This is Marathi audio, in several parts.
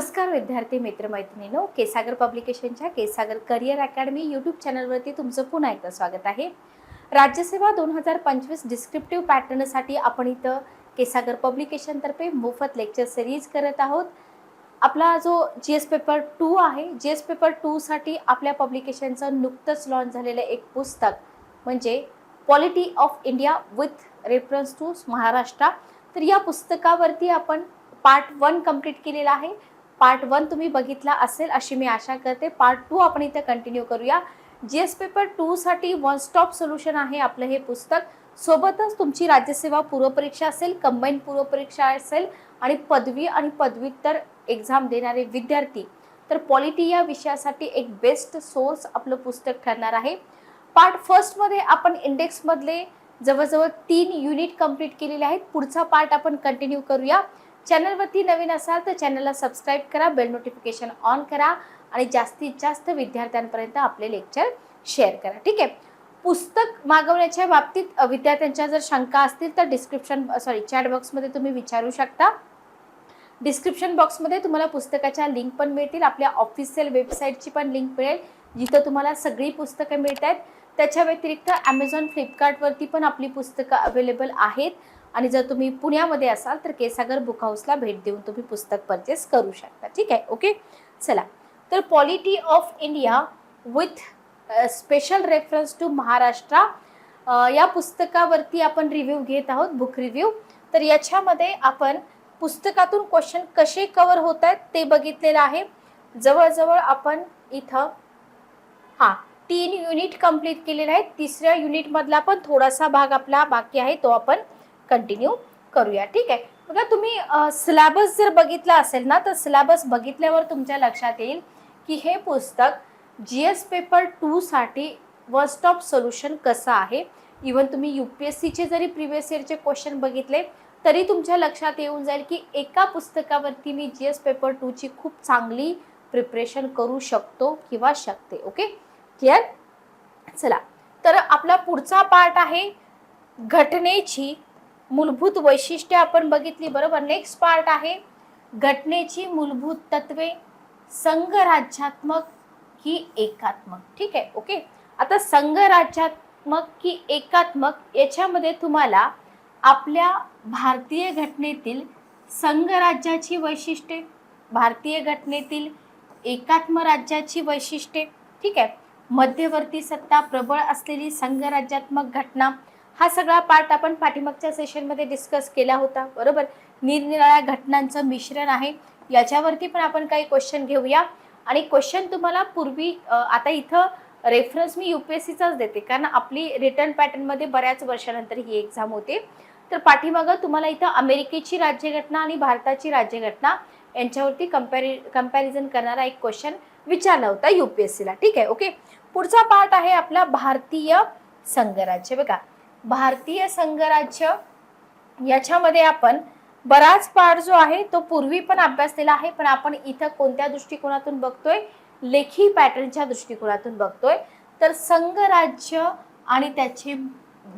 नमस्कार विद्यार्थी मित्रमैत्रिणींनो, केसागर पब्लिकेशनच्या केसागर करिअर अकॅडमी यूट्यूब चॅनलवरती तुमचं पुन्हा एकदा स्वागत आहे. राज्यसेवा 2025 डिस्क्रिप्टिव्ह पॅटर्नसाठी आपण इथं केसागर पब्लिकेशनतर्फे मोफत लेक्चर सिरीज करत आहोत. आपला जो जीएस पेपर 2 आहे, जीएस पेपर 2 साठी आपल्या पब्लिकेशनचं नुकतंच लॉन्च झालेलं एक पुस्तक म्हणजे polity of India with reference to Maharashtra. तर या पुस्तकावरती आपण पार्ट 1 कंप्लीट केलेला आहे. पार्ट 1 तुम्ही बघितला असेल अशी मी आशा करते. पार्ट 2 आपण इथे कंटिन्यू करूया. जीएस पेपर 2 साठी वन स्टॉप सोल्युशन आहे आपलं हे पुस्तक. सोबतच तुमची राज्यसेवा पूर्वपरीक्षा असेल, कंबाईन पूर्वपरीक्षा असेल आणि पदवी आणि पदव्युत्तर एक्झाम देणारे विद्यार्थी तर पॉलिटी या विषयासाठी एक बेस्ट सोर्स आपलं पुस्तक ठरणार आहे. पार्ट फर्स्ट मध्ये आपण इंडेक्स मधले जवळजवळ 3 युनिट कंप्लीट केलेले आहेत. पुढचा पार्ट आपण कंटिन्यू करूया. चॅनलवरती नवीन असाल तर चॅनलला सबस्क्राईब करा, बेल नोटिफिकेशन ऑन करा आणि जास्तीत जास्त विद्यार्थ्यांपर्यंत आपले लेक्चर शेअर करा. ठीक आहे. पुस्तक मागवण्याच्या बाबतीत विद्यार्थ्यांच्या जर शंका असतील तर चॅट बॉक्समध्ये तुम्ही विचारू शकता. डिस्क्रिप्शन बॉक्समध्ये तुम्हाला पुस्तकाच्या लिंक पण मिळतील. आपल्या ऑफिशियल वेबसाईटची पण लिंक मिळेल जिथं तुम्हाला सगळी पुस्तकं मिळतात. त्याच्या व्यतिरिक्त ॲमेझॉन, फ्लिपकार्टवरती पण आपली पुस्तकं अवेलेबल आहेत आणि जर तुम्ही पुण्यामध्ये असाल तर केसागर बुक हाऊसला भेट देऊन तुम्ही पुस्तक परचेस करू शकता. ठीक आहे. ओके, चला. तर polity of India with special reference to Maharashtra या पुस्तकावरती आपण रिव्ह्यू घेत आहोत, बुक रिव्ह्यू. तर याच्यामध्ये आपण पुस्तकातून क्वेश्चन कसे कव्हर होत आहेत ते बघितलेलं आहे. जवळजवळ आपण इथं 3 युनिट कंप्लीट केलेले आहेत. तिसऱ्या युनिटमधला पण थोडासा भाग आपला बाकी आहे, तो आपण कंटिन्यू करूया. ठीक आहे. बघा, तुम्ही सिलेबस जर बघितला असेल ना तर सिलेबस बघितल्यावर तुमच्या लक्षात येईल की हे पुस्तक जीएस पेपर 2 साठी वन स्टॉप सोल्युशन कसं आहे. इवन तुम्ही यूपीएससीचे जरी प्रिव्हियस इयरचे क्वेश्चन बघितले तरी तुमच्या लक्षात येऊन जाईल की एका पुस्तकावरती मी जीएस पेपर 2 ची खूप चांगली प्रिपरेशन करू शकतो किंवा शकते. Okay, clear. चला, तर आपला पुढचा पार्ट आहे घटनेची मूलभूत वैशिष्ट्ये आपण बघितली, बरोबर. नेक्स्ट पार्ट आहे घटनेची मूलभूत तत्वे, संघराज्यात्मक की एकात्मक. ठीक आहे. ओके, आता संघराज्यात्मक की एकात्मक याच्यामध्ये तुम्हाला आपल्या भारतीय घटनेतील संघराज्याची वैशिष्ट्ये, भारतीय घटनेतील एकात्म राज्याची वैशिष्ट्ये, ठीक आहे, मध्यवर्ती सत्ता प्रबळ असलेली संघराज्यात्मक घटना, हा सगळा पार्ट आपण पाठीमागच्या सेशनमध्ये डिस्कस केला होता, बरोबर. निरनिराळ्या घटनांचं मिश्रण आहे, याच्यावरती पण आपण काही क्वेश्चन घेऊया. आणि क्वेश्चन तुम्हाला पूर्वी आता इथं रेफरन्स मी यूपीएससीचाच देते कारण आपली रिटर्न पॅटर्नमध्ये बऱ्याच वर्षानंतर ही एक्झाम होते. तर पाठीमागं तुम्हाला इथं अमेरिकेची राज्यघटना आणि भारताची राज्यघटना यांच्यावरती कंपॅरिझन करणारा एक क्वेश्चन विचारला होता यूपीएससीला. ठीक आहे. ओके, पुढचा पार्ट आहे आपला भारतीय संघराज्य. बघा, भारतीय संघराज्य याच्यामध्ये आपण बराच पार्ट जो आहे तो पूर्वी पण अभ्यासलेला आहे, पण आपण इथं कोणत्या दृष्टिकोनातून बघतोय, लेखी पॅटर्नच्या दृष्टिकोनातून बघतोय. तर संघराज्य आणि त्याचे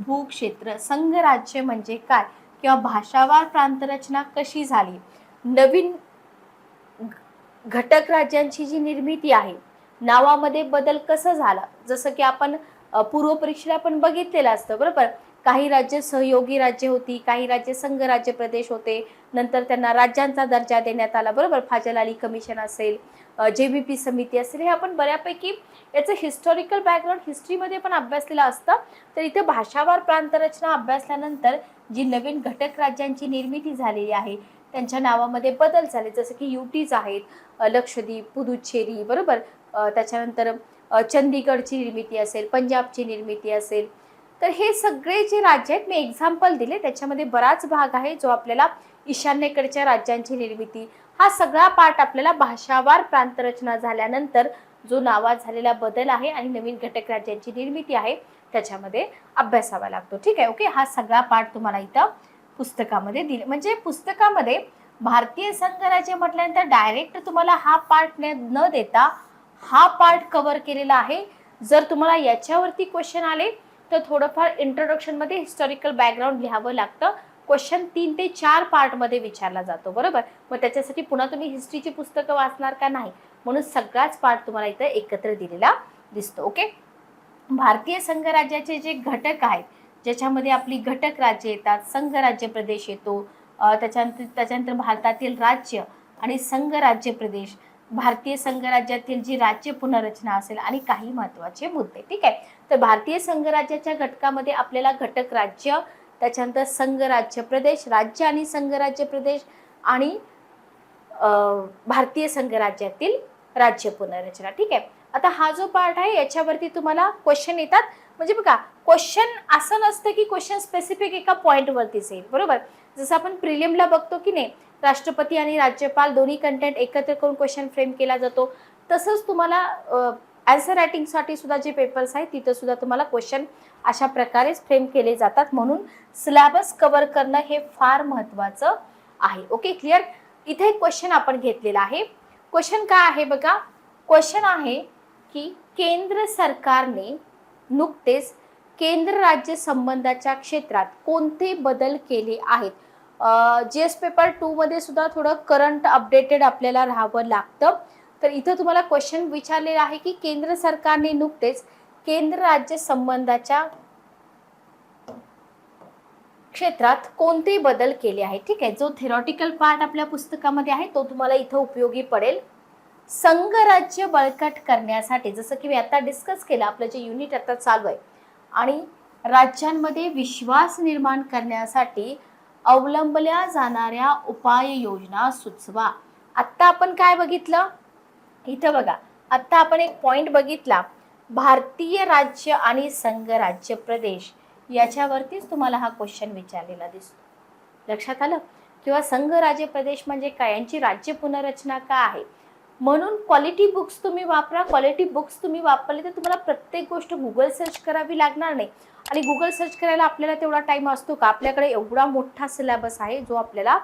भूक्षेत्र, संघराज्य म्हणजे काय किंवा भाषावार प्रांतरचना कशी झाली, नवीन घटक राज्यांची जी निर्मिती आहे, नावामध्ये बदल कसा झाला, जसं की आपण पूर्वपरीक्षेला पण बघितलेलं असतं, बरोबर. काही राज्य सहयोगी राज्य होती, काही राज्य संघ राज्य प्रदेश होते, नंतर त्यांना राज्यांचा दर्जा देण्यात आला, बरोबर. फाजल अली कमिशन असेल, जेबीपी समिती असेल, हे आपण बऱ्यापैकी याचं हिस्टॉरिकल बॅकग्राऊंड हिस्ट्रीमध्ये पण अभ्यासलेलं असतं. तर इथे भाषावार प्रांतरचना अभ्यासल्यानंतर जी नवीन घटक राज्यांची निर्मिती झालेली आहे त्यांच्या नावामध्ये बदल झाले, जसं की युटीज आहेत, लक्षद्वीप, पुदुच्चेरी, बरोबर. त्याच्यानंतर चंदीगडची निर्मिती असेल, पंजाबची निर्मिती असेल. तर हे सगळे जे राज्य आहेत मी एक्झाम्पल दिले, त्याच्यामध्ये बराच भाग आहे जो आपल्याला ईशान्येकडच्या राज्यांची निर्मिती, हा सगळा पार्ट आपल्याला भाषावार प्रांतरचना झाल्यानंतर जो नावात झालेला बदल आहे आणि नवीन घटक राज्यांची निर्मिती आहे त्याच्यामध्ये अभ्यासावा लागतो. ठीक आहे. ओके, हा सगळा पार्ट तुम्हाला इथं पुस्तकामध्ये दिले. म्हणजे पुस्तकामध्ये भारतीय संघराज्य म्हटल्यानंतर डायरेक्ट तुम्हाला हा पार्ट न देता हा पार्ट कव्हर केलेला आहे. जर तुम्हाला याच्यावरती क्वेश्चन आले तर थोडंफार इंट्रोडक्शनमध्ये हिस्टॉरिकल बॅकग्राऊंड लिहावं लागतं, क्वेश्चन 3 ते 4 पार्टमध्ये विचारला जातो, बरोबर. मग त्याच्यासाठी पुन्हा तुम्ही हिस्ट्रीची पुस्तकं वाचणार का नाही, म्हणून सगळाच पार्ट तुम्हाला इथं एकत्र दिलेला दिसतो. ओके. भारतीय संघराज्याचे जे घटक आहेत, ज्याच्यामध्ये आपली घटक राज्य येतात, संघराज्य प्रदेश येतो, त्याच्यानंतर भारतातील राज्य आणि संघराज्य प्रदेश, भारतीय संघराज्यातील जी राज्य पुनर्रचना असेल आणि काही महत्त्वाचे मुद्दे. ठीक आहे. तर भारतीय संघराज्याच्या घटकामध्ये आपल्याला घटक राज्य, त्याच्यानंतर संघराज्य प्रदेश, राज्य आणि संघराज्य प्रदेश आणि भारतीय संघराज्यातील राज्य पुनर्रचना. ठीक आहे. आता हा जो पार्ट आहे याच्यावरती तुम्हाला क्वेश्चन येतात. म्हणजे बघा, क्वेश्चन असं नसतं की क्वेश्चन स्पेसिफिक एका पॉईंटवरतीच येईल, बरोबर. जसं आपण प्रिलिमला बघतो की नाही, राष्ट्रपती आणि राज्यपाल दोन्ही कंटेंट एकत्र करून क्वेश्चन फ्रेम केला जातो, तसंच तुम्हाला आन्सर रायटिंगसाठी सुद्धा जे पेपर्स आहेत तिथं सुद्धा तुम्हाला क्वेश्चन अशा प्रकारेच फ्रेम केले जातात. म्हणून सिलेबस कव्हर करणं हे फार महत्त्वाचं आहे. Okay, clear. इथे एक क्वेश्चन आपण घेतलेला आहे. क्वेश्चन काय आहे बघा, क्वेश्चन आहे की केंद्र सरकारने नुकतेच केंद्र राज्य संबंधाच्या क्षेत्रात कोणते बदल केले आहेत. जीएस पेपर 2 मध्ये सुद्धा थोडं करंट अपडेटेड आपल्याला राहावं लागतं. तर इथं तुम्हाला क्वेश्चन विचारलेला आहे की केंद्र सरकारने नुकतेच केंद्र राज्य संबंधाच्या क्षेत्रात कोणते बदल केले आहेत. ठीक आहे. जो थेरॉटिकल पार्ट आपल्या पुस्तकामध्ये आहे तो तुम्हाला इथं उपयोगी पडेल. संघराज्य बळकट करण्यासाठी, जसं की मी आता डिस्कस केलं, आपलं जे युनिट आता चालू आहे, आणि राज्यांमध्ये विश्वास निर्माण करण्यासाठी अवलंबल्या जाणाऱ्या उपाययोजना सुचवा. आत्ता आपण काय बघितलं इथं बघा, आत्ता आपण एक पॉइंट बघितला, भारतीय राज्य आणि संघराज्य प्रदेश याच्यावरतीच तुम्हाला हा क्वेश्चन विचारलेला दिसतो. लक्षात आलं. किंवा संघराज्य प्रदेश म्हणजे काय, यांची राज्य पुनर्रचना काय आहे. म्हणून क्वालिटी बुक्स तुम्ही वापरा. क्वालिटी बुक्स तुम्ही वापरले तर तुम्हाला प्रत्येक गोष्ट गुगल सर्च करावी लागणार नाही. आणि गुगल सर्च करायला आपल्याला तेवढा टाइम असतो का, आपल्याकडे एवढा मोठा सिलेबस आहे जो आपल्याला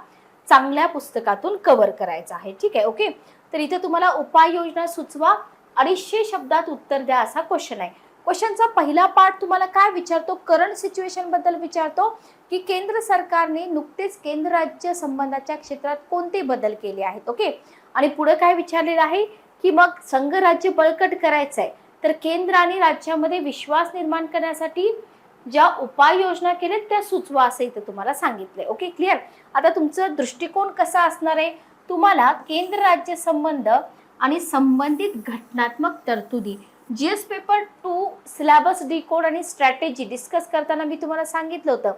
चांगल्या पुस्तकातून कव्हर करायचा आहे. ठीक आहे. ओके. तर इथे तुम्हाला उपाययोजना सुचवा, 250 शब्दात उत्तर द्या असा क्वेश्चन आहे. क्वेश्चनचा पहिला पार्ट तुम्हाला काय विचारतो, करंट सिच्युएशन बद्दल विचारतो की केंद्र सरकारने नुकतेच केंद्र राज्य संबंधाच्या क्षेत्रात कोणते बदल केले आहेत. ओके. आणि पुढे काय विचारलेलं आहे की मग संघराज्य बळकट करायचं आहे तर केंद्र आणि राज्यामध्ये विश्वास निर्माण करण्यासाठी ज्या उपाययोजना केल्यात त्या सुचवा असं इथं तुम्हाला सांगितलंय. Okay, clear. आता तुमचं दृष्टिकोन कसा असणार आहे, तुम्हाला केंद्र राज्य संबंध आणि संबंधित घटनात्मक तरतुदी, जीएस पेपर 2 सिलेबस डिकोड आणि स्ट्रॅटेजी डिस्कस करताना मी तुम्हाला सांगितलं होतं,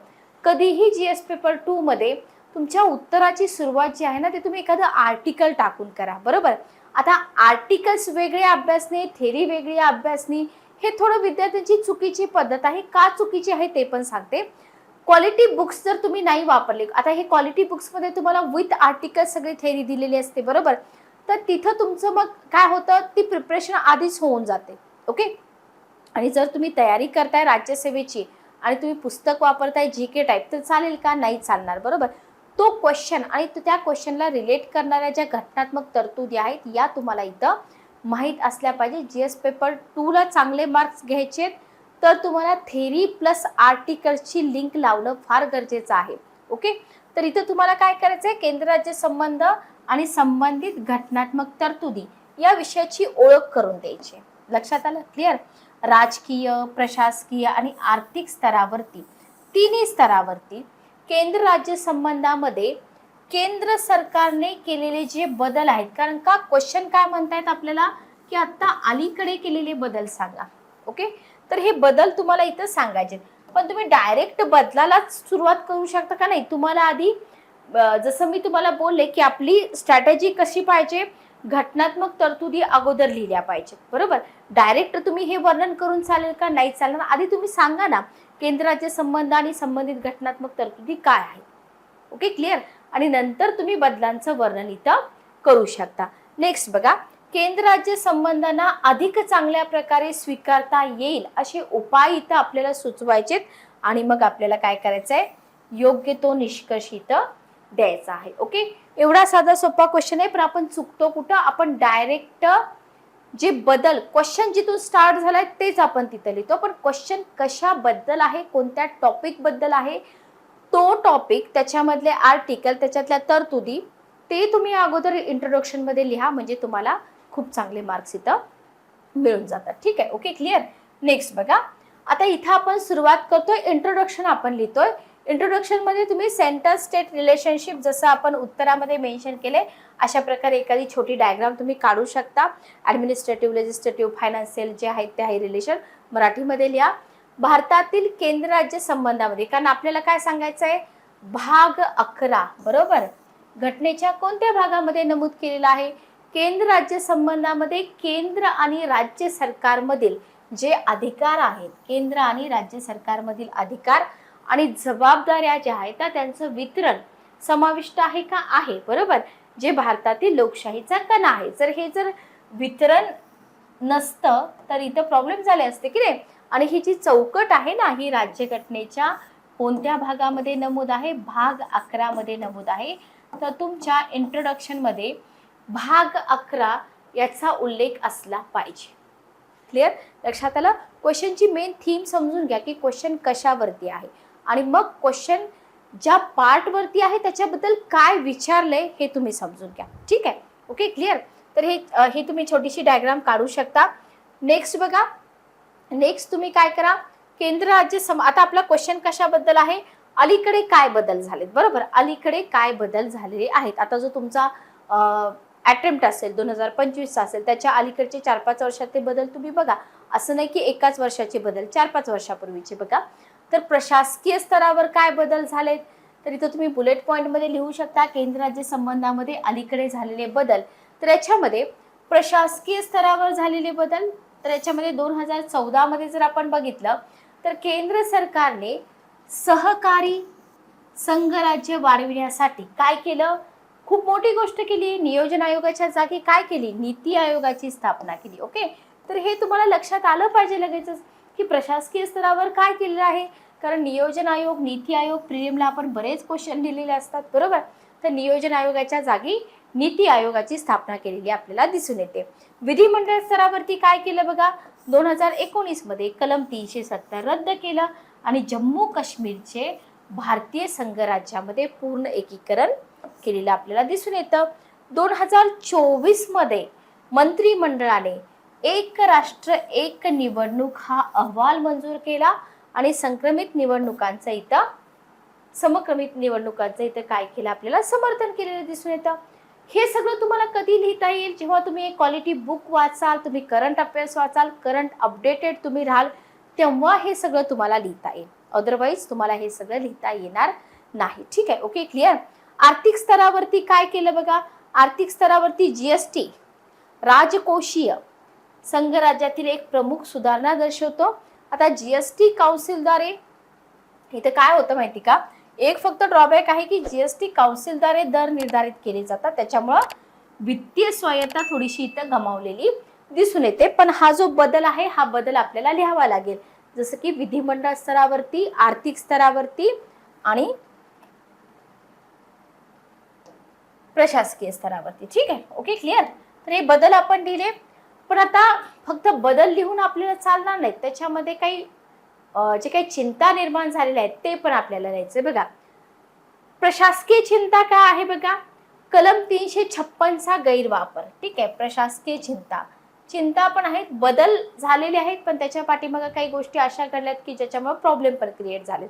कधीही जीएस पेपर 2 मध्ये तुमच्या उत्तराची सुरुवात जी आहे ना ते तुम्ही एखादं आर्टिकल टाकून करा, बरोबर. आता आर्टिकल्स वेगळे अभ्यासणे, थेरी वेगळी अभ्यासणे, हे थोडं विद्यार्थ्यांची चुकीची पद्धत आहे. का चुकीची आहे ते पण सांगते. क्वालिटी बुक्स जर तुम्ही नाही वापरले, आता हे क्वालिटी बुक्समध्ये तुम्हाला विथ आर्टिकल सगळी थेरी दिलेली असते, बरोबर. तर तिथं तुमचं मग काय होतं, ती प्रिपरेशन आधीच होऊन जाते. ओके. आणि जर तुम्ही तयारी करताय राज्यसेवेची आणि तुम्ही पुस्तक वापरताय जीके टाईप तर चालेल का, नाही चालणार, बरोबर. तो क्वेश्चन आणि त्या क्वेश्चनला रिलेट करणाऱ्या ज्या घटनात्मक तरतुदी आहेत या तुम्हाला इथं माहीत असल्या पाहिजे. जीएस पेपर 2 ला चांगले मार्क्स घ्यायचे तर तुम्हाला थेरी प्लस आर्टिकल्सची लिंक लावणं फार गरजेचं आहे. ओके. तर इथं तुम्हाला काय करायचं आहे, केंद्र राज्य संबंध आणि संबंधित घटनात्मक तरतुदी या विषयाची ओळख करून द्यायची. लक्षात आलं, क्लिअर. राजकीय, प्रशासकीय आणि आर्थिक स्तरावरती, तिन्ही स्तरावरती केंद्र राज्य संबंधामध्ये केंद्र सरकारने केलेले जे बदल आहेत, कारण का क्वेश्चन काय म्हणतायत आपल्याला की आता अलीकडे केलेले बदल सांगा. ओके. तर हे बदल तुम्हाला इथं सांगायचे, पण तुम्ही डायरेक्ट बदलालाच सुरुवात करू शकता का, नाही. तुम्हाला आधी जसं मी तुम्हाला बोलले की आपली स्ट्रॅटेजी कशी पाहिजे, घटनात्मक तरतुदी अगोदर लिहिल्या पाहिजे, बरोबर. डायरेक्ट तुम्ही हे वर्णन करून चालेल का, नाही चालणार. आधी तुम्ही सांगा ना केंद्र राज्य संबंध आणि संबंधित घटनात्मक तरतुदी काय आहे. Okay, clear. आणि नंतर तुम्ही बदलांचं वर्णन इथं करू शकता. नेक्स्ट बघा, केंद्र राज्य संबंधांना अधिक चांगल्या प्रकारे स्वीकारता येईल असे उपाय इथं आपल्याला सुचवायचे आणि मग आपल्याला काय करायचं आहे, योग्य तो निष्कर्ष इथं द्यायचा आहे. ओके. एवढा साधा सोपा क्वेश्चन आहे, पण आपण चुकतो कुठं, आपण डायरेक्ट जे बदल क्वेश्चन जिथून स्टार्ट झालाय तेच आपण तिथं लिहितो, पण क्वेश्चन कशाबद्दल आहे, कोणत्या टॉपिक बद्दल आहे, तो टॉपिक, त्याच्यामधले आर्टिकल, त्याच्यातल्या तरतुदी, ते तुम्ही अगोदर इंट्रोडक्शनमध्ये लिहा, म्हणजे तुम्हाला खूप चांगले मार्क्स इथं मिळून जातात. ठीक आहे, ओके, क्लिअर. नेक्स्ट बघा, आता इथं आपण सुरुवात करतोय, इंट्रोडक्शन आपण लिहितोय. इंट्रोडक्शन मध्ये तुम्ही सेंटर स्टेट रिलेशनशिप, जसं आपण उत्तरामध्ये मेन्शन केले, अशा प्रकारे एखादी छोटी डायग्राम तुम्ही काढू शकता. ॲडमिनिस्ट्रेटिव्ह, लेजिस्लेटिव्ह, फायनान्शियल जे आहेत ते आहे रिलेशन मराठीमध्ये लिहा. भारतातील केंद्र राज्य संबंधामध्ये, कारण आपल्याला काय सांगायचं आहे, भाग 11 बरोबर, घटनेच्या कोणत्या भागामध्ये नमूद केलेलं आहे, केंद्र राज्य संबंधामध्ये केंद्र आणि राज्य सरकारमधील जे अधिकार आहेत, केंद्र आणि राज्य सरकारमधील अधिकार आणि जबाबदाऱ्या ज्या आहेत त्यांचं वितरण समाविष्ट आहे का, आहे बरोबर, जे भारतातील लोकशाहीचा कणा आहे. जर वितरण नसतं तर इथं प्रॉब्लेम झाले असते की नाही. आणि ही जी चौकट आहे ना, ही राज्यघटनेच्या कोणत्या भागामध्ये नमूद आहे, भाग 11 मध्ये नमूद आहे. तर तुमच्या इंट्रोडक्शन मध्ये भाग 11 याचा उल्लेख असला पाहिजे. क्लिअर, लक्षात आलं. क्वेश्चनची मेन थीम समजून घ्या की क्वेश्चन कशावरती आहे, आणि मग क्वेश्चन ज्या पार्टवरती आहे त्याच्याबद्दल काय विचारलंय हे तुम्ही समजून घ्या. ठीक आहे, ओके, क्लिअर. तर हे तुम्ही छोटीशी डायग्राम काढू शकता. नेक्स्ट बघा, नेक्स्ट तुम्ही काय करा, केंद्र राज्य आता आपला क्वेश्चन कशाबद्दल आहे, अलीकडे काय बदल झालेत, बरोबर, अलीकडे काय बदल झालेले आहेत. आता जो तुमचा अटेम्प्ट असेल 2025 असेल, त्याच्या अलीकडचे 4-5 वर्षातले बदल तुम्ही बघा. असं नाही की एकाच वर्षाचे बदल, 4-5 वर्षापूर्वीचे बघा. तर प्रशासकीय स्तरावर काय बदल झालेत, तर इथं तुम्ही बुलेट पॉईंटमध्ये लिहू शकता, केंद्र राज्य संबंधामध्ये अलीकडे झालेले बदल. तर याच्यामध्ये प्रशासकीय स्तरावर झालेले बदल, तर याच्यामध्ये 2014 मध्ये जर आपण बघितलं तर केंद्र सरकारने सहकारी संघराज्य वाढविण्यासाठी काय केलं, खूप मोठी गोष्ट केली. नियोजन आयोगाच्या जागी काय केली, नीती आयोगाची स्थापना केली. ओके, तर हे तुम्हाला लक्षात आलं पाहिजे लगेचच की प्रशासकीय स्तरावर काय केलेलं आहे, कारण नियोजन आयोग, नीती आयोग, प्रिलिमला आपण बरेच क्वेश्चन दिलेले असतात बरोबर. तर नियोजन आयोगाच्या जागी नीती आयोगाची स्थापना केलेली आपल्याला दिसून येते. विधिमंडळ स्तरावरती काय केलं बघा, 2019 मध्ये कलम 370 रद्द केलं आणि जम्मू काश्मीरचे भारतीय संघराज्यामध्ये पूर्ण एकीकरण केलेलं आपल्याला दिसून येतं. 2024 मध्ये मंत्रिमंडळाने एक राष्ट्र एक निवडणूक हा अहवाल मंजूर केला आणि समक्रमित निवडणुकांचं इथं काय केलं, आपल्याला समर्थन केलेलं दिसून येतं. हे सगळं तुम्हाला कधी लिहिता येईल, जेव्हा तुम्ही एक क्वालिटी बुक वाचाल, तुम्ही करंट अफेअर्स वाचाल, करंट अपडेटेड तुम्ही राहाल, तेव्हा हे सगळं तुम्हाला लिहिता येईल. अदरवाईज तुम्हाला हे सगळं लिहिता येणार नाही. ठीक आहे, ओके, क्लिअर. आर्थिक स्तरावरती काय केलं बघा, आर्थिक स्तरावरती जीएसटी राजकोषीय संघराज्यातील एक प्रमुख सुधारणा दर्शवतो. आता जीएसटी काउन्सिलद्वारे इथं काय होतं माहिती का, एक फक्त ड्रॉबॅक आहे की जीएसटी काउन्सिलद्वारे दर निर्धारित केले जातात, त्याच्यामुळं वित्तीय स्वायत्ता थोडीशी इथं गमावलेली दिसून येते. पण हा जो बदल आहे, हा बदल आपल्याला लिहावा लागेल, जसं की विधिमंडळ स्तरावरती, आर्थिक स्तरावरती आणि प्रशासकीय स्तरावरती. ठीक आहे, ओके, क्लिअर. तर हे बदल आपण लिहिले. पण आता फक्त बदल लिहून आपल्याला चालणार नाही, त्याच्यामध्ये काही जे काही चिंता निर्माण झालेल्या आहेत ते पण आपल्याला लिहायचं. बघा, प्रशासकीय चिंता काय आहे बघा, कलम 356चा गैरवापर. ठीक आहे, प्रशासकीय चिंता पण आहेत, बदल झालेले आहेत, पण त्याच्या पाठीमागे काही गोष्टी अशा घडल्यात की ज्याच्यामुळे प्रॉब्लेम पण क्रिएट झाले.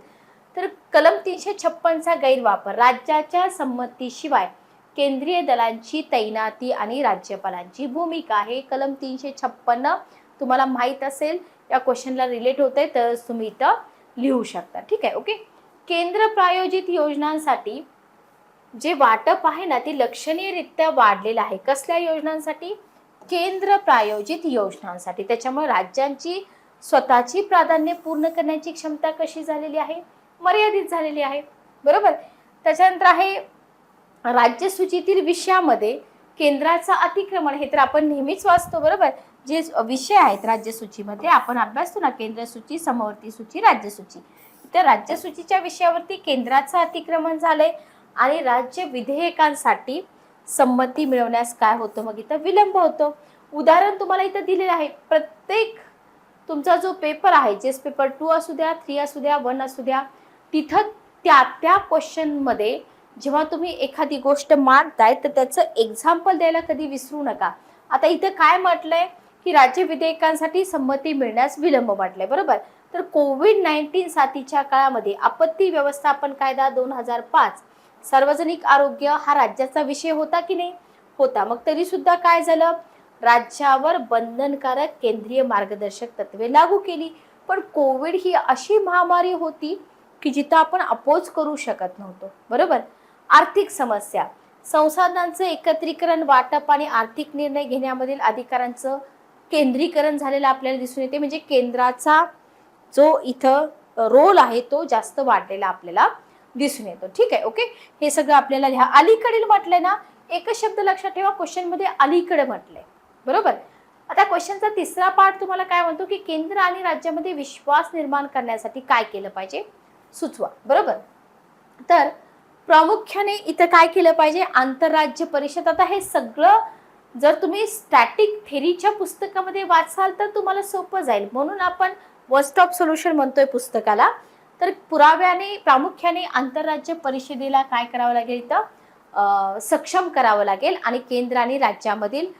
तर कलम 356चा गैरवापर, राज्याच्या संमतीशिवाय केंद्रीय दलांची तैनाती आणि राज्यपालांची भूमिका आहे. कलम 356 तुम्हाला माहित असेल, या क्वेश्चनला रिलेट होते, तर तुम्ही इथं लिहू शकता. ठीक आहे, ओके. केंद्र प्रायोजित योजनांसाठी जे वाटप आहे ना, ते लक्षणीयरित्या वाढलेलं आहे. कसल्या योजनांसाठी, केंद्र प्रायोजित योजनांसाठी. त्याच्यामुळे राज्यांची स्वतःची प्राधान्य पूर्ण करण्याची क्षमता कशी झालेली आहे, मर्यादित झालेली आहे बरोबर. त्याच्यानंतर आहे राज्यसूचीतील विषयामध्ये केंद्राचा अतिक्रमण. हे तर आपण नेहमीच वाचतो बरोबर, जे विषय आहेत राज्यसूचीमध्ये आपण अभ्यासतो ना, केंद्र सूची, समवर्ती सूची, राज्यसूची. तर राज्यसूचीच्या विषयावरती केंद्राचं अतिक्रमण झालंय आणि राज्य विधेयकांसाठी संमती मिळवण्यास काय होतं, मग इथं विलंब होतो. उदाहरण तुम्हाला इथं दिलेलं आहे. प्रत्येक तुमचा जो पेपर आहे, जेस पेपर 2 असू द्या, 3 असू द्या, 1 असू द्या, तिथं त्या क्वेश्चनमध्ये जेव्हा तुम्ही एखादी गोष्ट मांडताय तर त्याचं एक्झाम्पल द्यायला कधी विसरू नका. आता इथं काय म्हटलंय की राज्य विधेयकांसाठी संमती मिळण्यास विलंब म्हटलंय, बरोबर. तर कोविड-19 साथीच्या काळामध्ये आपत्ती व्यवस्थापन कायदा 2005 सार्वजनिक आरोग्य हा राज्याचा विषय होता की नाही? होता. मग तरी सुद्धा काय झालं? राज्यावर बंधनकारक केंद्रीय मार्गदर्शक तत्वे लागू केली. पण कोविड ही अशी महामारी होती की जिथं आपण अपोज करू शकत नव्हतो, बरोबर. आर्थिक समस्या, संसाधनांचं एकत्रीकरण, वाटप आणि आर्थिक निर्णय घेण्यामधील अधिकारांचं केंद्रीकरण झालेलं आपल्याला दिसून येते. म्हणजे केंद्राचा जो इथं रोल आहे तो जास्त वाढलेला आपल्याला दिसून येतो. ठीक आहे, ओके. हे सगळं आपल्याला लिहा. अलीकडील म्हटलंय ना, एकच शब्द लक्षात ठेवा, क्वेश्चन मध्ये अलीकडे म्हटलंय, बरोबर. आता क्वेश्चनचा तिसरा पार्ट तुम्हाला काय म्हणतो की केंद्र आणि राज्यामध्ये विश्वास निर्माण करण्यासाठी काय केलं पाहिजे, सुचवा, बरोबर. तर प्रामुख्याने इथं काय केलं पाहिजे? आंतरराज्य परिषद. आता हे सगळं जर तुम्ही स्टॅटिक थेरीच्या पुस्तकामध्ये वाचाल तर तुम्हाला सोपं जाईल, म्हणून आपण वन स्टॉप सोल्युशन म्हणतोय पुस्तकाला. तर पुराव्याने प्रामुख्याने आंतरराज्य परिषदेला काय करावं लागेल? इथं सक्षम करावं लागेल आणि केंद्र आणि राज्यामधील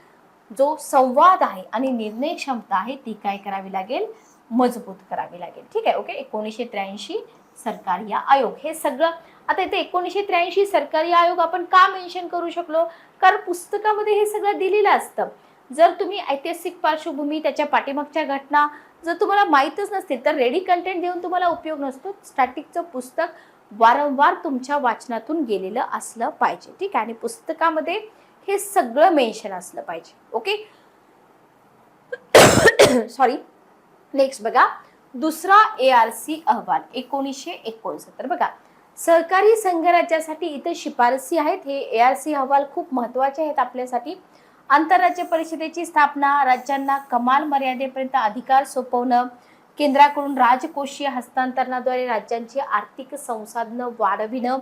जो संवाद आहे आणि निर्णय क्षमता आहे ती काय करावी लागेल? मजबूत करावी लागेल. ठीक आहे, ओके. 1983 सरकारी आयोग हे सगळं. आता इथे 1983 सरकारी आयोग आपण का मेन्शन करू शकलो? कारण पुस्तकामध्ये हे सगळं दिलेलं असतं. जर तुम्ही ऐतिहासिक पार्श्वभूमी, त्याच्या पाठीमागच्या घटना जर तुम्हाला माहीतच नसतील तर रेडी कंटेंट देऊन तुम्हाला उपयोग नसतो. स्टॅटिकचं पुस्तक वारंवार तुमच्या वाचनातून गेलेलं असलं पाहिजे. ठीक आहे, आणि पुस्तकामध्ये हे सगळं मेन्शन असलं पाहिजे. ओके. सॉरी. नेक्स्ट बघा, दुसरा ARC अहवाल 1969. बघा, सहकारी संघराज्यासाठी इथे शिफारसी आहेत. हे ARC अहवाल खूप महत्वाचे आहेत आपल्यासाठी. आंतरराज्य परिषदेची स्थापना, राज्यांना कमाल मर्यादेपर्यंत अधिकार सोपवणं, केंद्राकडून राजकोषीय हस्तांतरणाद्वारे राज्यांची आर्थिक संसाधनं वाढविणं,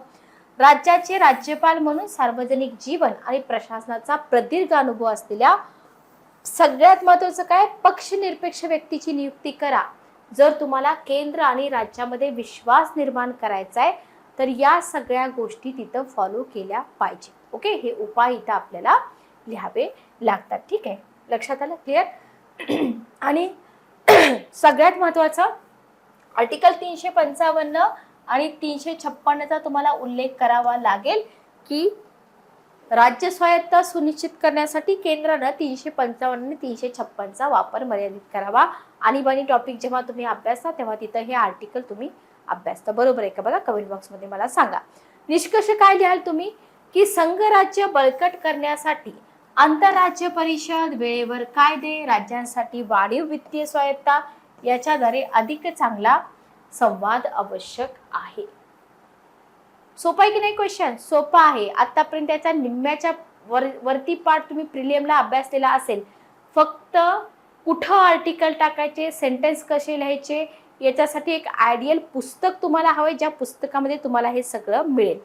राज्याचे राज्यपाल म्हणून सार्वजनिक जीवन आणि प्रशासनाचा प्रदीर्घ अनुभव असलेल्या, सगळ्यात महत्त्वाचं काय, पक्षनिरपेक्ष व्यक्तीची नियुक्ती करा. जर तुम्हाला केंद्र आणि राज्यामध्ये विश्वास निर्माण करायचा आहे तर या सगळ्या गोष्टी तिथं फॉलो केल्या पाहिजे. ओके, हे उपाय इथं आपल्याला लिहावे लागतात. ठीक आहे, लक्षात आलं? क्लिअर? आणि सगळ्यात महत्त्वाचं आर्टिकल 355 आणि 356चा तुम्हाला उल्लेख करावा लागेल की राज्य स्वायत्ता सुनिश्चित करण्यासाठी केंद्रानं 355 आणि 356चा वापर मर्यादित करावा. आणीबाणी टॉपिक जेव्हा तुम्ही अभ्यासता तेव्हा तिथं हे आर्टिकल तुम्ही अभ्यासता. बरोबर आहे का? बघा, कमेंट बॉक्समध्ये मला सांगा. निष्कर्ष काय लिहाल तुम्ही? की संघराज्य बळकट करण्यासाठी आंतरराज्य परिषद, वेळेवर कायदे, राज्यांसाठी वाढीव वित्तीय स्वायत्ता याच्याद्वारे अधिक चांगला संवाद आवश्यक आहे. सोपा आहे की नाही क्वेश्चन? सोपा आहे. आतापर्यंत त्याच्या निम्म्याच्या वरती पार्ट तुम्ही प्रिलियमला अभ्यासलेला असेल. फक्त कुठं आर्टिकल टाकायचे, सेंटेन्स कसे लिहायचे याच्यासाठी एक आयडियल पुस्तक तुम्हाला हवंय, ज्या पुस्तकामध्ये तुम्हाला हे सगळं मिळेल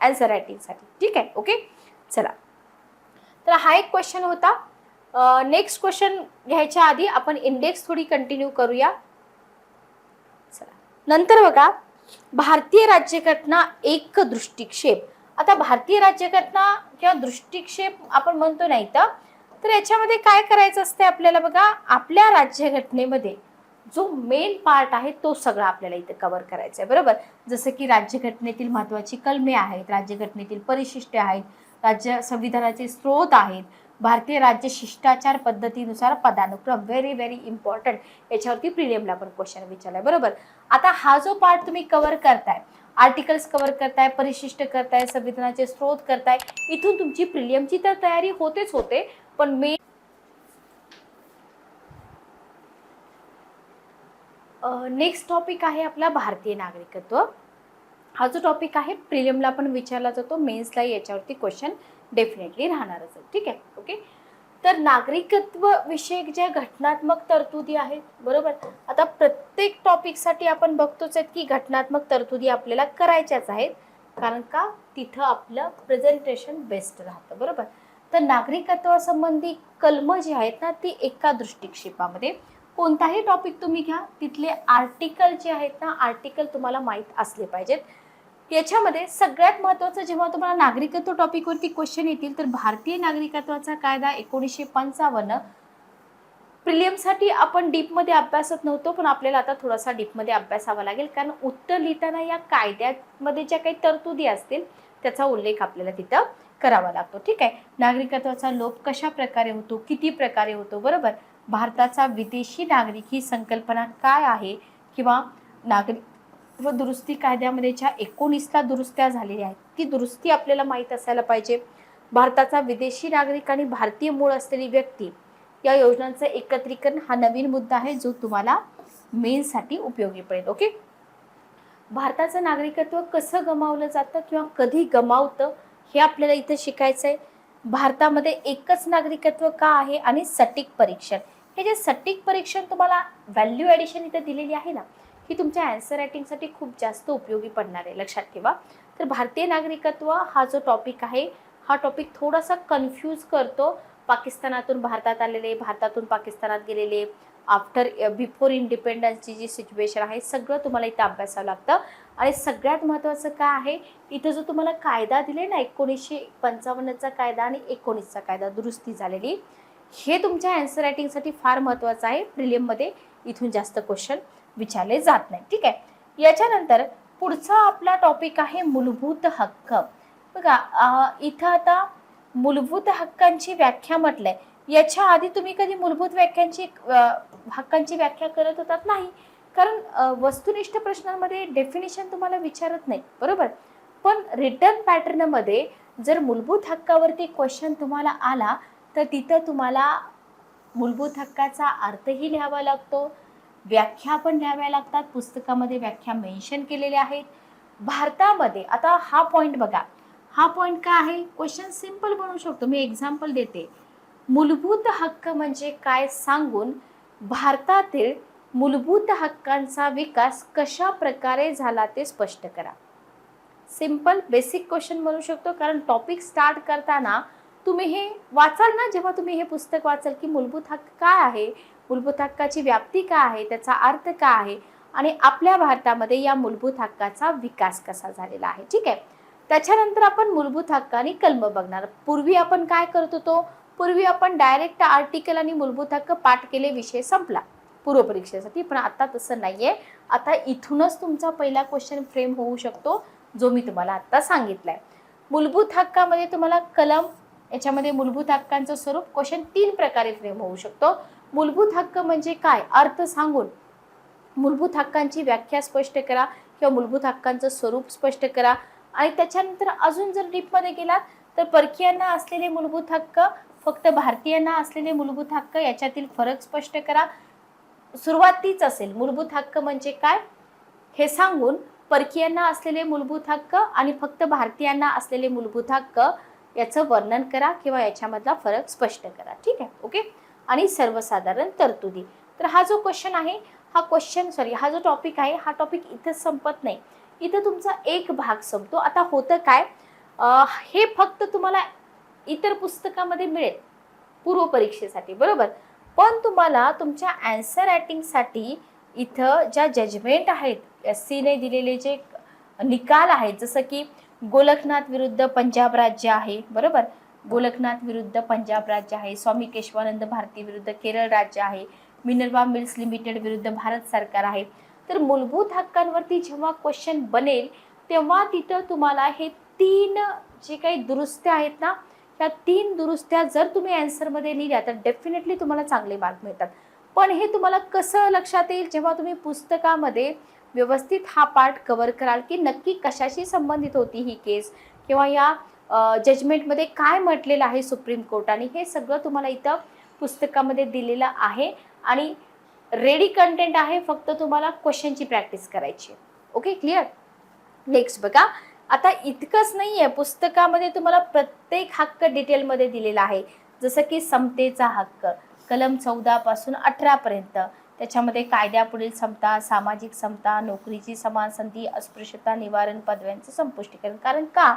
आन्सर रायटिंगसाठी. ठीक आहे, ओके. चला, तर हा एक क्वेश्चन होता. नेक्स्ट क्वेश्चन घ्यायच्या आधी आपण इंडेक्स थोडी कंटिन्यू करूया. चला, नंतर बघा, भारतीय राज्यघटना एक दृष्टिक्षेप. आता भारतीय राज्यघटना किंवा दृष्टिक्षेप आपण म्हणतो नाही तर याच्यामध्ये काय करायचं असते आपल्याला? बघा, आपल्या राज्यघटनेमध्ये जो मेन पार्ट आहे तो सगळा आपल्याला इथे कव्हर करायचा आहे, बरोबर. जसं की राज्यघटनेतील महत्त्वाची कलमे आहेत, राज्यघटनेतील परिशिष्टे आहेत, राज्य संविधानाचे स्रोत आहेत, भारतीय राज्य शिष्टाचार पद्धतीनुसार पदानुक्रम, व्हेरी व्हेरी इम्पॉर्टंट. याच्यावरती प्रिलियमला पण क्वेश्चन विचारलाय, बरोबर. आता हा जो पार्ट तुम्ही कव्हर करताय, आर्टिकल्स कव्हर करताय, परिशिष्ट करताय, संविधानाचे स्रोत करताय, इथून तुमची प्रिलियमची तर तयारी होतेच होते. पण मेन नेक्स्ट टॉपिक आहे आपला भारतीय नागरिकत्व. हा जो टॉपिक आहे प्रिलियमला पण विचारला जातो, मेन्सला याच्यावरती क्वेश्चन डेफिनेटली राहणारच आहे. ठीक आहे, ओके. तर नागरिकत्व विषयक ज्या घटनात्मक तरतुदी आहेत, बरोबर. आता प्रत्येक टॉपिकसाठी आपण बघतोच आहेत की घटनात्मक तरतुदी आपल्याला करायच्याच आहेत, कारण का तिथं आपलं प्रेझेंटेशन बेस्ट राहतं, बरोबर. तर नागरिकत्वासंबंधी कलमं जी आहेत ना ती एका दृष्टिक्षेपामध्ये, कोणताही टॉपिक तुम्ही घ्या तिथले आर्टिकल जे आहेत ना, आर्टिकल तुम्हाला माहीत असले पाहिजेत. याच्यामध्ये सगळ्यात महत्त्वाचं, जेव्हा तुम्हाला नागरिकत्व टॉपिकवरती क्वेश्चन येतील तर भारतीय नागरिकत्वाचा कायदा 1955 प्रिलियमसाठी आपण डीपमध्ये अभ्यासत नव्हतो, पण आपल्याला आता थोडासा डीपमध्ये अभ्यासावा लागेल, कारण उत्तर लिहिताना या कायद्यामध्ये ज्या काही तरतुदी असतील त्याचा उल्लेख आपल्याला तिथं करावा लागतो. ठीक आहे. नागरिकत्वाचा लोप कशा प्रकारे होतो, किती प्रकारे होतो, बरोबर. भारताचा विदेशी नागरिक ही संकल्पना काय आहे, किंवा नागरिकत्व दुरुस्ती कायद्यामध्ये ज्या 19 दुरुस्त्या झालेल्या आहेत ती दुरुस्ती आपल्याला माहीत असायला पाहिजे. भारताचा विदेशी नागरिक आणि भारतीय मूळ असलेली व्यक्ती या योजनांचं एकत्रीकरण हा नवीन मुद्दा आहे जो तुम्हाला मेन्ससाठी उपयोगी पडेल. ओके. भारताचं नागरिकत्व कसं गमावलं जातं किंवा कधी गमावतं हे आपल्याला इथे शिकायचं आहे. भारतामध्ये एकच नागरिकत्व का आहे आणि सटीक परीक्षण. हे जे सटीक परीक्षण तुम्हाला व्हॅल्यू ॲडिशन इथे दिलेली आहे ना, ही तुमच्या आन्सर रायटिंगसाठी खूप जास्त उपयोगी पडणार आहे, लक्षात ठेवा. तर भारतीय नागरिकत्व हा जो टॉपिक आहे हा टॉपिक थोडासा कन्फ्यूज करतो. पाकिस्तानातून भारतात आलेले, भारतातून पाकिस्तानात गेलेले, आफ्टर बिफोर इंडिपेंडन्सची जी सिच्युएशन आहे सगळं तुम्हाला इथं अभ्यासावं लागतं. आणि सगळ्यात महत्त्वाचं काय आहे, इथं जो तुम्हाला कायदा दिले ना 1955चा कायदा आणि 19चा कायदा दुरुस्ती झालेली, हे तुमच्या आन्सर रायटिंगसाठी फार महत्त्वाचं आहे. प्रिलियममध्ये इथून जास्त क्वेश्चन विचारले जात नाही. ठीक आहे. याच्यानंतर पुढचा आपला टॉपिक आहे मूलभूत हक्क. बघा इथं आता मूलभूत हक्कांची व्याख्या म्हटलंय. याच्या आधी तुम्ही कधी मूलभूत हक्कांची व्याख्या करत होतात नाही, कारण वस्तुनिष्ठ प्रश्नांमध्ये डेफिनेशन तुम्हाला विचारत नाही, बरोबर. पण रिटर्न पॅटर्नमध्ये जर मूलभूत हक्कावरती क्वेश्चन तुम्हाला आला तर तिथं तुम्हाला मूलभूत हक्काचा अर्थही लिहावा लागतो, व्याख्या पण लिहाव्या लागतात. पुस्तकामध्ये व्याख्या मेन्शन केलेल्या आहेत. भारतामध्ये आता हा पॉईंट बघा, हा पॉईंट काय आहे, क्वेश्चन सिंपल बनवू शकतो. मी एक्झाम्पल देते. मूलभूत हक्क म्हणजे काय सांगून भारतातील मूलभूत हक्कांचा विकास कशा प्रकारे झाला ते स्पष्ट करा. सिंपल बेसिक क्वेश्चन बनवू शकतो, कारण टॉपिक स्टार्ट करताना तुम्ही हे वाचाल ना, जेव्हा तुम्ही हे पुस्तक वाचाल की मूलभूत हक्क काय आहे, मूलभूत हक्काची व्याप्ती काय आहे, त्याचा अर्थ काय आहे आणि आपल्या भारतामध्ये या मूलभूत हक्काचा विकास कसा झालेला आहे. ठीक आहे. त्याच्यानंतर आपण मूलभूत हक्क आणि कलम बघणार. पूर्वी आपण काय करत होतो, पूर्वी आपण डायरेक्ट आर्टिकल आणि मूलभूत हक्क पाठ केले, विषय संपला पूर्व परीक्षेसाठी. पण आता तसं नाहीये. आता इथूनच तुमचा पहिला क्वेश्चन फ्रेम होऊ शकतो जो मी तुम्हाला आता सांगितलाय. मूलभूत हक्कामध्ये तुम्हाला कलम, याच्यामध्ये मूलभूत हक्कांचं स्वरूप, क्वेश्चन 3 प्रकारे फ्रेम होऊ शकतो. मूलभूत हक्क म्हणजे काय, अर्थ सांगून मूलभूत हक्कांची व्याख्या स्पष्ट करा किंवा मूलभूत हक्कांचं स्वरूप स्पष्ट करा. आणि त्याच्यानंतर अजून जर डीपमध्ये गेलात तर परकीयांना असलेले मूलभूत हक्क, फक्त भारतीयांना असलेले मूलभूत हक्क याच्यातील फरक स्पष्ट करा. सुरुवात तीच असेल, मूलभूत हक्क म्हणजे काय हे सांगून परकीयांना असलेले मूलभूत हक्क आणि फक्त भारतीयांना असलेले मूलभूत हक्क याचं वर्णन करा किंवा याच्यामधला फरक स्पष्ट करा. ठीक आहे. ओके. आणि सर्वसाधारण तरतुदी. तर हा जो क्वेश्चन आहे, हा जो टॉपिक आहे हा टॉपिक इथं संपत नाही, इथं तुमचा एक भाग संपतो. आता होतं काय, हे फक्त तुम्हाला इतर पुस्तकामध्ये मिळेल पूर्व परीक्षेसाठी, बरोबर. पण तुम्हाला तुमच्या आन्सर रायटिंगसाठी इथं ज्या जजमेंट आहेत, SCने दिलेले जे निकाल आहेत, जसं की गोलकनाथ विरुद्ध पंजाब राज्य आहे, बरोबर. गोलकनाथ विरुद्ध पंजाब राज्य आहे, स्वामी केशवानंद भारती विरुद्ध केरळ राज्य आहे, मिनर्वा मिल्स लिमिटेड विरुद्ध भारत सरकार आहे. तर मूलभूत हक्कांवरती जेव्हा क्वेश्चन बनेल तेव्हा तिथं तुम्हाला हे 3 जे काही दुरुस्त्या आहेत ना, ह्या 3 दुरुस्त्या जर तुम्ही आन्सरमध्ये लिहिल्या तर डेफिनेटली तुम्हाला चांगले मार्क मिळतात. पण हे तुम्हाला कसं लक्षात येईल, जेव्हा तुम्ही पुस्तकामध्ये व्यवस्थित हा पार्ट कव्हर कराल की नक्की कशाशी संबंधित होती ही केस, किंवा या जजमेंटमध्ये काय म्हटलेलं आहे सुप्रीम कोर्टाने, हे सगळं तुम्हाला इथं पुस्तकामध्ये दिलेलं आहे. आणि रेडी कंटेंट आहे, फक्त तुम्हाला क्वेश्चनची प्रॅक्टिस करायची. Okay, clear. नेक्स्ट बघा, आता इतकंच नाही आहे, पुस्तकामध्ये तुम्हाला प्रत्येक हक्क डिटेलमध्ये दिलेला आहे. जसं की समतेचा हक्क कलम 14 पासून 18 पर्यंत, त्याच्यामध्ये कायद्यापुढील समता, सामाजिक समता, नोकरीची समान संधी, अस्पृश्यता निवारण, पदव्यांचं संपुष्टीकरण. कारण का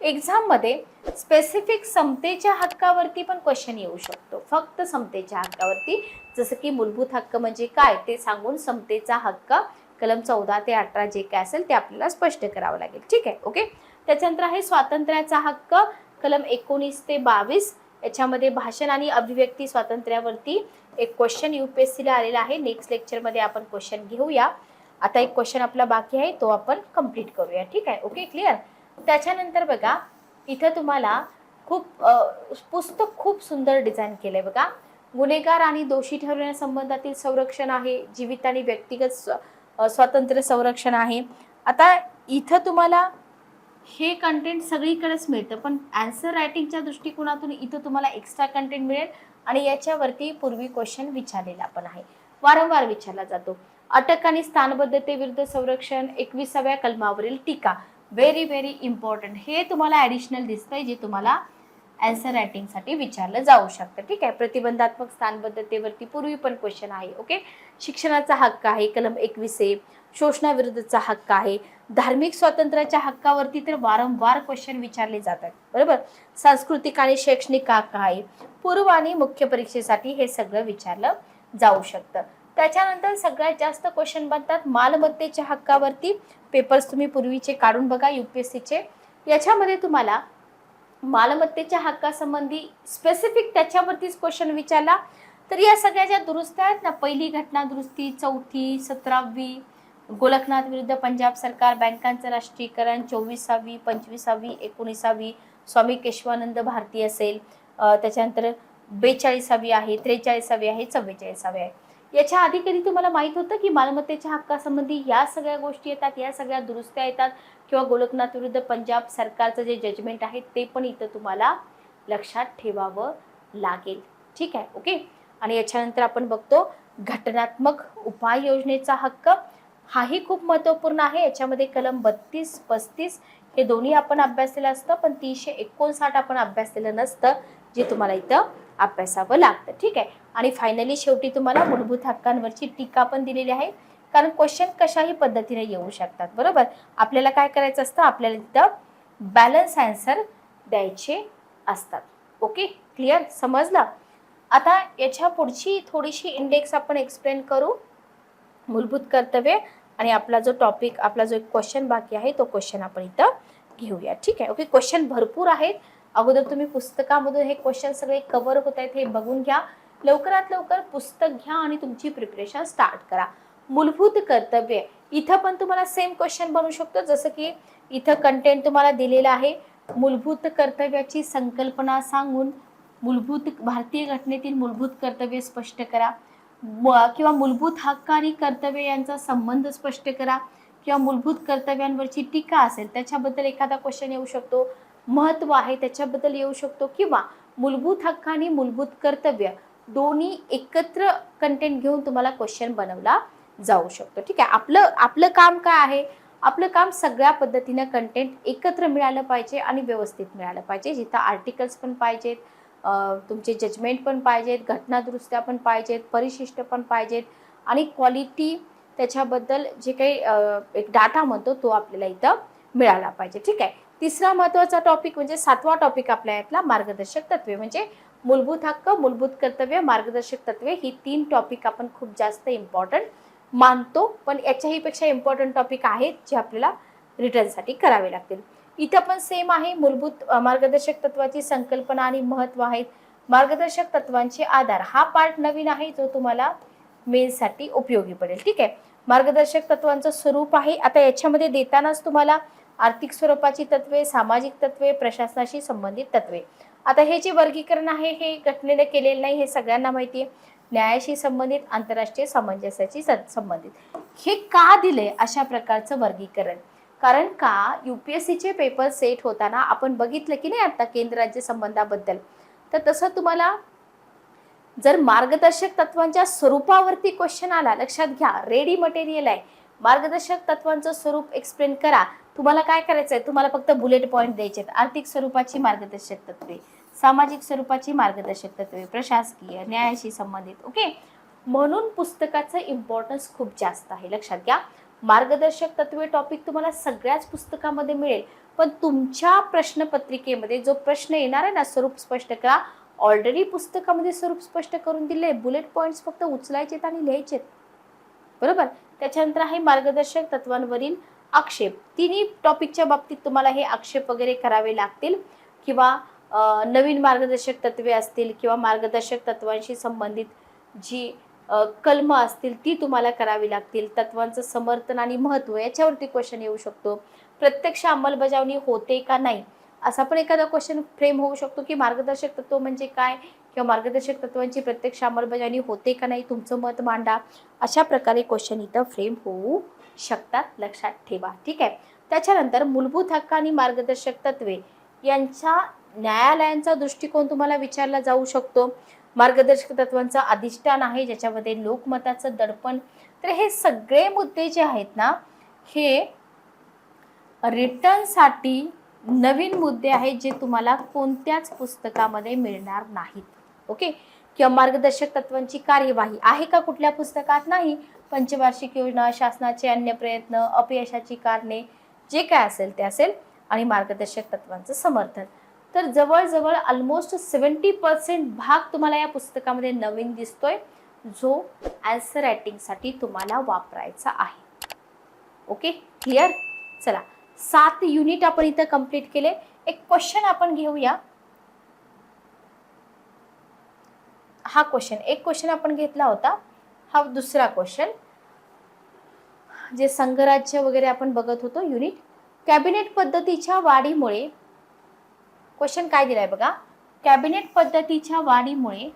एक्झाममध्ये स्पेसिफिक समतेच्या हक्कावरती पण क्वेश्चन येऊ शकतो, फक्त समतेच्या हक्कावरती. जसं की मूलभूत हक्क म्हणजे काय ते सांगून समतेचा हक्क कलम 14 ते 18 जे काय असेल ते आपल्याला स्पष्ट करावं लागेल. ठीक आहे, ओके. त्याच्यानंतर आहे स्वातंत्र्याचा हक्क, कलम 19 ते 22. याच्यामध्ये भाषण आणि अभिव्यक्ती स्वातंत्र्यावरती एक क्वेश्चन UPSCला आलेला आहे. नेक्स्ट लेक्चरमध्ये आपण क्वेश्चन घेऊया. आता एक क्वेश्चन आपला बाकी आहे, तो आपण कंप्लीट करूया. ठीक आहे, ओके, क्लिअर. त्याच्यानंतर बघा, इथं तुम्हाला पुस्तक खूप सुंदर डिझाईन केलंय बघा. गुन्हेगार आणि दोषी ठरवण्यासंबंधातील संरक्षण आहे, जीवित आणि व्यक्तिगत स्वातंत्र्य संरक्षण आहे. आता इथं तुम्हाला हे कंटेंट सगळीकडेच मिळतं, पण आन्सर रायटिंगच्या दृष्टिकोनातून इथं तुम्हाला एक्स्ट्रा कंटेंट मिळेल आणि याच्यावरती पूर्वी क्वेश्चन विचारलेला पण आहे, वारंवार विचारला जातो. अटक आणि स्थानबद्धतेविरुद्ध संरक्षण, 21व्या कलमावरील टीका, व्हेरी व्हेरी इम्पॉर्टंट. हे तुम्हाला ॲडिशनल दिसतंय, जे तुम्हाला आन्सर रायटिंगसाठी विचारलं जाऊ शकतं. ठीक आहे. प्रतिबंधात्मक स्थानबद्धतेवरती पूर्वी पण क्वेश्चन आहे. ओके. शिक्षणाचा हक्क आहे, कलम 21A. शोषणाविरुद्धचा हक्क आहे. धार्मिक स्वातंत्र्याच्या हक्कावरती तर वारंवार क्वेश्चन विचारले जातात, बरोबर. सांस्कृतिक आणि शैक्षणिक हक्क आहे. पूर्व आणि मुख्य परीक्षेसाठी हे सगळं विचारलं जाऊ शकतं. त्याच्यानंतर सगळ्यात जास्त क्वेश्चन बनतात मालमत्तेच्या हक्कावरती. पेपर्स तुम्ही पूर्वीचे काढून बघा UPSCचे. याच्यामध्ये तुम्हाला मालमत्तेच्या हक्कासंबंधी स्पेसिफिक त्याच्यावरतीच क्वेश्चन विचारला तर या सगळ्या ज्या दुरुस्त्या आहेत ना, पहिली घटना दुरुस्ती, 4थी, 17वी, गोलकनाथ विरुद्ध पंजाब सरकार, बँकांचं राष्ट्रीयकरण, 24वी, 25वी, 19वी, स्वामी केशवानंद भारती असेल, त्याच्यानंतर 42वी आहे, 43वी आहे, 44वी आहे. याच्या आधी कधी तुम्हाला माहित होतं की मालमत्तेच्या हक्कासंबंधी या सगळ्या गोष्टी येतात, या सगळ्या दुरुस्त्या येतात, किंवा गोलकनाथ विरुद्ध पंजाब सरकारचं जे जजमेंट आहे ते पण इथं तुम्हाला लक्षात ठेवावं लागेल. ठीक आहे, ओके. आणि याच्यानंतर आपण बघतो घटनात्मक उपाययोजनेचा हक्क. हाही खूप महत्त्वपूर्ण आहे. याच्यामध्ये कलम 32, 35 हे दोन्ही आपण अभ्यासलेलं असतं, पण 359 आपण अभ्यासलेलं नसतं, जे तुम्हाला इथं अभ्यासावं लागतं. ठीक आहे. आणि फायनली शेवटी तुम्हाला मूलभूत हक्कांवरची टीका पण दिलेली आहे, कारण क्वेश्चन कशाही पद्धतीने येऊ शकतात, बरोबर. आपल्याला काय करायचं असतं, आपल्याला इथं बॅलन्स आन्सर द्यायचे असतात. ओके, क्लिअर, समजलं. आता याच्या पुढची थोडीशी इंडेक्स आपण एक्सप्लेन करू. मूलभूत कर्तव्य आणि आपला जो टॉपिक, आपला जो एक क्वेश्चन बाकी आहे तो क्वेश्चन आपण इथं घेऊया. ठीक आहे, ओके. क्वेश्चन भरपूर आहेत. अगोदर तुम्ही पुस्तकामधून हे क्वेश्चन सगळे कव्हर होत आहेत हे बघून घ्या. लवकरात लवकर पुस्तक घ्या आणि तुमची प्रिपरेशन स्टार्ट करा. मूलभूत कर्तव्य, इथं पण तुम्हाला सेम क्वेश्चन बनू शकतो, जसं की इथं कंटेंट तुम्हाला दिलेलं आहे. मूलभूत कर्तव्याची संकल्पना सांगून भारतीय घटनेतील मूलभूत कर्तव्य स्पष्ट करा, किंवा मूलभूत हक्क आणि कर्तव्य यांचा संबंध स्पष्ट करा, किंवा मूलभूत कर्तव्यांवरची टीका असेल त्याच्याबद्दल एखादा क्वेश्चन येऊ शकतो, महत्त्व आहे त्याच्याबद्दल येऊ शकतो, किंवा मूलभूत हक्क आणि मूलभूत कर्तव्य दोन्ही एकत्र कंटेंट घेऊन तुम्हाला क्वेश्चन बनवला जाऊ शकतो. ठीक आहे. आपलं काम काय आहे, आपलं काम सगळ्या पद्धतीनं कंटेंट एकत्र मिळालं पाहिजे आणि व्यवस्थित मिळालं पाहिजे, जिथं आर्टिकल्स पण पाहिजेत, तुमचे जजमेंट पण पाहिजेत, घटना दुरुस्त्या पण पाहिजेत, परिशिष्ट पण पाहिजेत, आणि क्वालिटी त्याच्याबद्दल जे काही एक डाटा म्हणतो तो आपल्याला इथं मिळाला पाहिजे. ठीक आहे. तिसरा महत्त्वाचा टॉपिक म्हणजे 7वा टॉपिक आपल्या यातला मार्गदर्शक तत्वे, म्हणजे मूलभूत हक्क, मूलभूत कर्तव्य, मार्गदर्शक तत्वे, ही 3 टॉपिक आपण खूप जास्त इम्पॉर्टंट मानतो, पण याच्याही पेक्षा इम्पॉर्टंट टॉपिक आहेत जे आपल्याला रिटर्नसाठी करावे लागतील. इथं पण सेम आहे. मूलभूत मार्गदर्शक तत्वाची संकल्पना आणि महत्त्व आहेत. मार्गदर्शक तत्वांचे आधार, हा पार्ट नवीन आहे जो तुम्हाला मेन्ससाठी उपयोगी पडेल. ठीक आहे. मार्गदर्शक तत्वांचं स्वरूप आहे. आता याच्यामध्ये देतानाच तुम्हाला आर्थिक स्वरूपाची तत्वे, सामाजिक तत्वे, प्रशासनाशी संबंधित तत्वे. आता हे जे वर्गीकरण आहे हे घटनेने केलेलं नाही, हे सगळ्यांना माहिती आहे. न्यायाशी संबंधित, आंतरराष्ट्रीय सामंजस्याशी संबंधित, हे का दिले अशा प्रकारचं वर्गीकरण, कारण का UPSCचे पेपर सेट होताना आपण बघितलं की नाही आता केंद्र राज्य संबंधाबद्दल, तर तसं तुम्हाला जर मार्गदर्शक तत्वांच्या स्वरूपावरती क्वेश्चन आला, लक्षात घ्या, रेडी मटेरियल आहे, मार्गदर्शक तत्वांचं स्वरूप एक्सप्लेन करा. तुम्हाला काय करायचं आहे, तुम्हाला फक्त बुलेट पॉईंट द्यायचे आहेत. आर्थिक स्वरूपाची मार्गदर्शक तत्वे, सामाजिक स्वरूपाची मार्गदर्शक तत्वे, प्रशासकीय, न्यायाशी संबंधित. ओके, म्हणून पुस्तकाचं इम्पॉर्टन्स खूप जास्त आहे, लक्षात घ्या. मार्गदर्शक तत्वे टॉपिक तुम्हाला सगळ्याच पुस्तकामध्ये मिळेल, पण तुमच्या प्रश्नपत्रिकेमध्ये जो प्रश्न येणार आहे ना, स्वरूप स्पष्ट करा, ऑलरेडी पुस्तकामध्ये स्वरूप स्पष्ट करून दिले, बुलेट पॉईंट्स फक्त उचलायचेत आणि लिहायचेत, बरोबर. त्याच्यानंतर आहे मार्गदर्शक तत्वांवरील आक्षेप. तिन्ही टॉपिकच्या बाबतीत तुम्हाला हे आक्षेप वगैरे करावे लागतील किंवा नवीन मार्गदर्शक तत्वे असतील किंवा मार्गदर्शक तत्वांशी संबंधित जी कलम असतील ती तुम्हाला करावी लागतील. तत्वांचं समर्थन आणि महत्त्व याच्यावरती क्वेश्चन येऊ शकतो. प्रत्यक्ष अंमलबजावणी होते का नाही असा पण एखादा क्वेश्चन फ्रेम होऊ शकतो की मार्गदर्शक तत्व म्हणजे काय किंवा मार्गदर्शक तत्वांची प्रत्यक्ष अंमलबजावणी होते का नाही, तुमचं मत मांडा. अशा प्रकारे क्वेश्चन इथं फ्रेम होऊ शकतात, लक्षात ठेवा. ठीक आहे. त्याच्यानंतर मूलभूत हक्क आणि मार्गदर्शक तत्वे यांच्या न्यायालयांचा दृष्टिकोन तुम्हाला विचारला जाऊ शकतो. मार्गदर्शक तत्वांचं अधिष्ठान आहे ज्याच्यामध्ये लोकमताचं दडपण. तर हे सगळे मुद्दे जे आहेत ना हे रिटर्नसाठी नवीन मुद्दे आहेत जे तुम्हाला कोणत्याच पुस्तकामध्ये मिळणार नाहीत. ओके. किंवा मार्गदर्शक तत्वांची कार्यवाही आहे का कुठल्या पुस्तकात, नाही. पंचवार्षिक योजना, शासनाचे अन्य प्रयत्न, अपयशाची कारणे, जे काय असेल ते असेल आणि मार्गदर्शक तत्वांचं समर्थन. तर जवळजवळ ऑलमोस्ट 70% भाग तुम्हाला या पुस्तकामध्ये नवीन दिसतोय जो आन्सर रायटिंगसाठी तुम्हाला वापरायचा आहे. Okay, clear. चला, 7 युनिट आपण इथं कंप्लीट केले. एक क्वेश्चन आपण घेऊया. हा क्वेश्चन, एक क्वेश्चन आपण घेतला होता, हा दुसरा क्वेश्चन जे संघराज्य वगैरे आपण बघत होतो युनिट. कॅबिनेट पद्धतीच्या वाढीमुळे, क्वेश्चन काय दिलाय बघा, कॅबिनेट पद्धतीच्या वाढीमुळे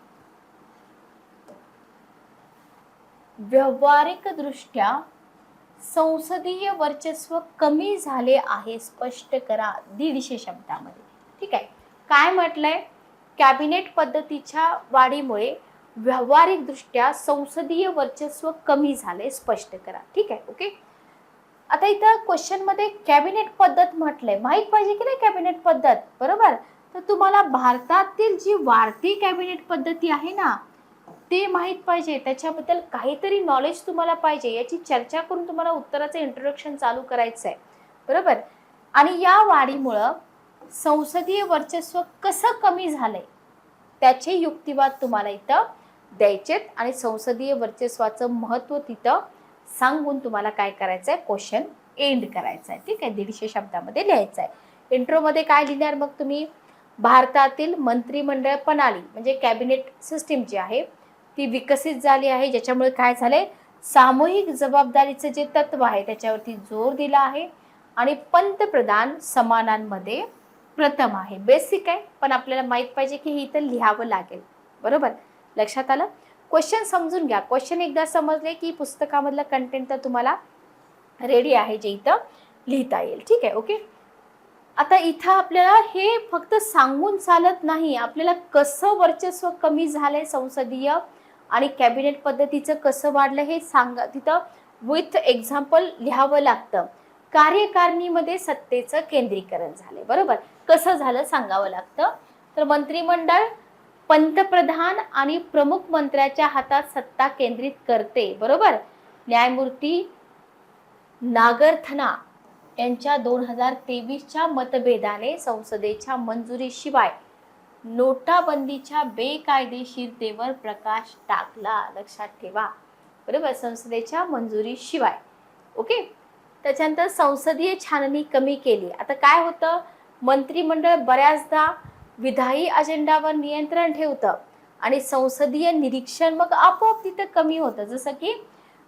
व्यावहारिक दृष्ट्या संसदीय वर्चस्व कमी झाले आहे, स्पष्ट करा 150 शब्दामध्ये. ठीक आहे. काय म्हटलंय, कॅबिनेट पद्धतीच्या वाढीमुळे व्यावहारिक दृष्ट्या संसदीय वर्चस्व कमी झाले, स्पष्ट करा. ठीक आहे. ओके. आता इथं क्वेश्चन मध्ये कॅबिनेट पद्धत म्हटलंय, माहित पाहिजे की नाही कॅबिनेट पद्धत, बरोबर. तर तुम्हाला भारतातील जी वाढती कॅबिनेट पद्धती आहे ना ते माहित पाहिजे, त्याच्याबद्दल काहीतरी नॉलेज तुम्हाला पाहिजे, याची चर्चा करून तुम्हाला उत्तराचं इंट्रोडक्शन चालू करायचं आहे, बरोबर. आणि या वाढीमुळं संसदीय वर्चस्व कसं कमी झालंय त्याचे युक्तिवाद तुम्हाला इथं द्यायचेत आणि संसदीय वर्चस्वाचं महत्त्व तिथं सांगून तुम्हाला काय करायचं आहे, क्वेश्चन एंड करायचा आहे. ठीक आहे. 150 शब्दामध्ये लिहायचं आहे. इंट्रोमध्ये काय लिहिणार मग तुम्ही, भारतातील मंत्रिमंडळ प्रणाली म्हणजे कॅबिनेट सिस्टीम जी आहे ती विकसित झाली आहे, ज्याच्यामुळे काय झालंय, सामूहिक जबाबदारीचं जे तत्व आहे त्याच्यावरती जोर दिला आहे आणि पंतप्रधान समानांमध्ये प्रथम आहे. बेसिक आहे, पण आपल्याला माहित पाहिजे की हे इथं लिहावं लागेल, बरोबर. लक्षात आलं. क्वेश्चन समजून घ्या. क्वेश्चन एकदा समजले की पुस्तकामधलं कंटेंट तर तुम्हाला रेडी आहे जे इथं लिहिता येईल. ठीक आहे. ओके. आता इथं आपल्याला हे फक्त सांगून चालत नाही, आपल्याला कसं वर्चस्व कमी झालंय संसदीय आणि कॅबिनेट पद्धतीचं कसं वाढलं हे सांगा, तिथं विथ एक्झाम्पल लिहावं लागतं. कार्यकारिणीमध्ये सत्तेचं केंद्रीकरण झाले, बरोबर. कसं झालं सांगावं लागतं. तर मंत्रिमंडळ पंतप्रधान आणि प्रमुख मंत्र्याच्या हातात सत्ता केंद्रित करते, बरोबर. न्यायमूर्ती नागरथना यांच्या 2023च्या मतभेदाने संसदेच्या मंजुरीशिवाय नोटाबंदीच्या बेकायदेशीरतेवर प्रकाश टाकला, लक्षात ठेवा, बरोबर. संसदेच्या मंजुरीशिवाय. ओके. त्याच्यानंतर संसदीय छाननी कमी केली. आता काय होतं, मंत्रिमंडळ बऱ्याचदा विधायी अजेंडावर नियंत्रण ठेवतं आणि संसदीय निरीक्षण मग आपोआप तिथं कमी होतं. जसं की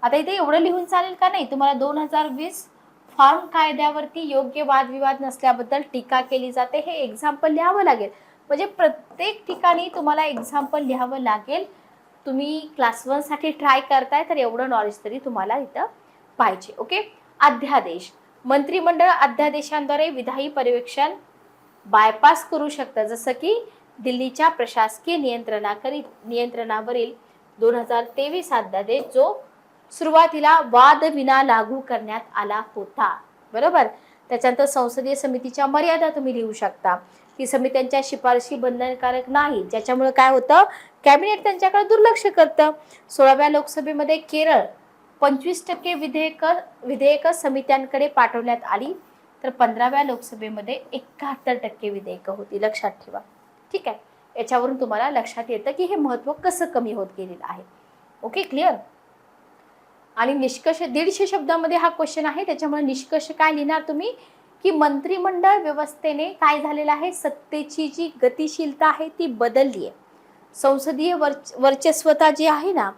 आता इथे एवढं लिहून चालेल का नाही, तुम्हाला 2020 फार्म कायद्यावरती योग्य वादविवाद नसल्याबद्दल टीका केली जाते, हे एक्झाम्पल लिहावं लागेल. म्हणजे प्रत्येक ठिकाणी तुम्हाला एक्झाम्पल लिहावं लागेल. तुम्ही क्लास 1 साठी ट्राय करताय तर एवढं नॉलेज तरी तुम्हाला इथं पाहिजे. ओके. अध्यादेश, मंत्रिमंडळ अध्यादेशांद्वारे विधायी पर्यवेक्षण बायपास करू शकतं, जसं की दिल्लीच्या प्रशासकीय नियंत्रणावरील 2023 अध्यादेश जो सुरुवातीला वादविना लागू करण्यात आला होता, बरोबर. त्याच्यानंतर संसदीय समितीच्या मर्यादा तुम्ही लिहू शकता की समित्यांच्या शिफारशी बंधनकारक नाही, ज्याच्यामुळे काय होतं, कॅबिनेट त्यांच्याकडे दुर्लक्ष करतं. 16व्या लोकसभेमध्ये केरळ 25% विधेयक समित्यांकडे पाठवण्यात आली, तर 15व्या लोकसभेमध्ये 71% विधेयकं होती, लक्षात ठेवा. ठीक आहे. याच्यावरून तुम्हाला लक्षात येतं की हे महत्त्व कसं कमी होत गेलेलं आहे. Okay, clear. आणि निष्कर्ष 150 शब्दामध्ये हा क्वेश्चन आहे, त्याच्यामुळे निष्कर्ष काय लिहिणार तुम्ही की मंत्रिमंडळ व्यवस्थेने काय झालेलं आहे, सत्तेची जी गतिशीलता आहे ती बदलली आहे. संसदीय वर्चस्वता जी आहे ना,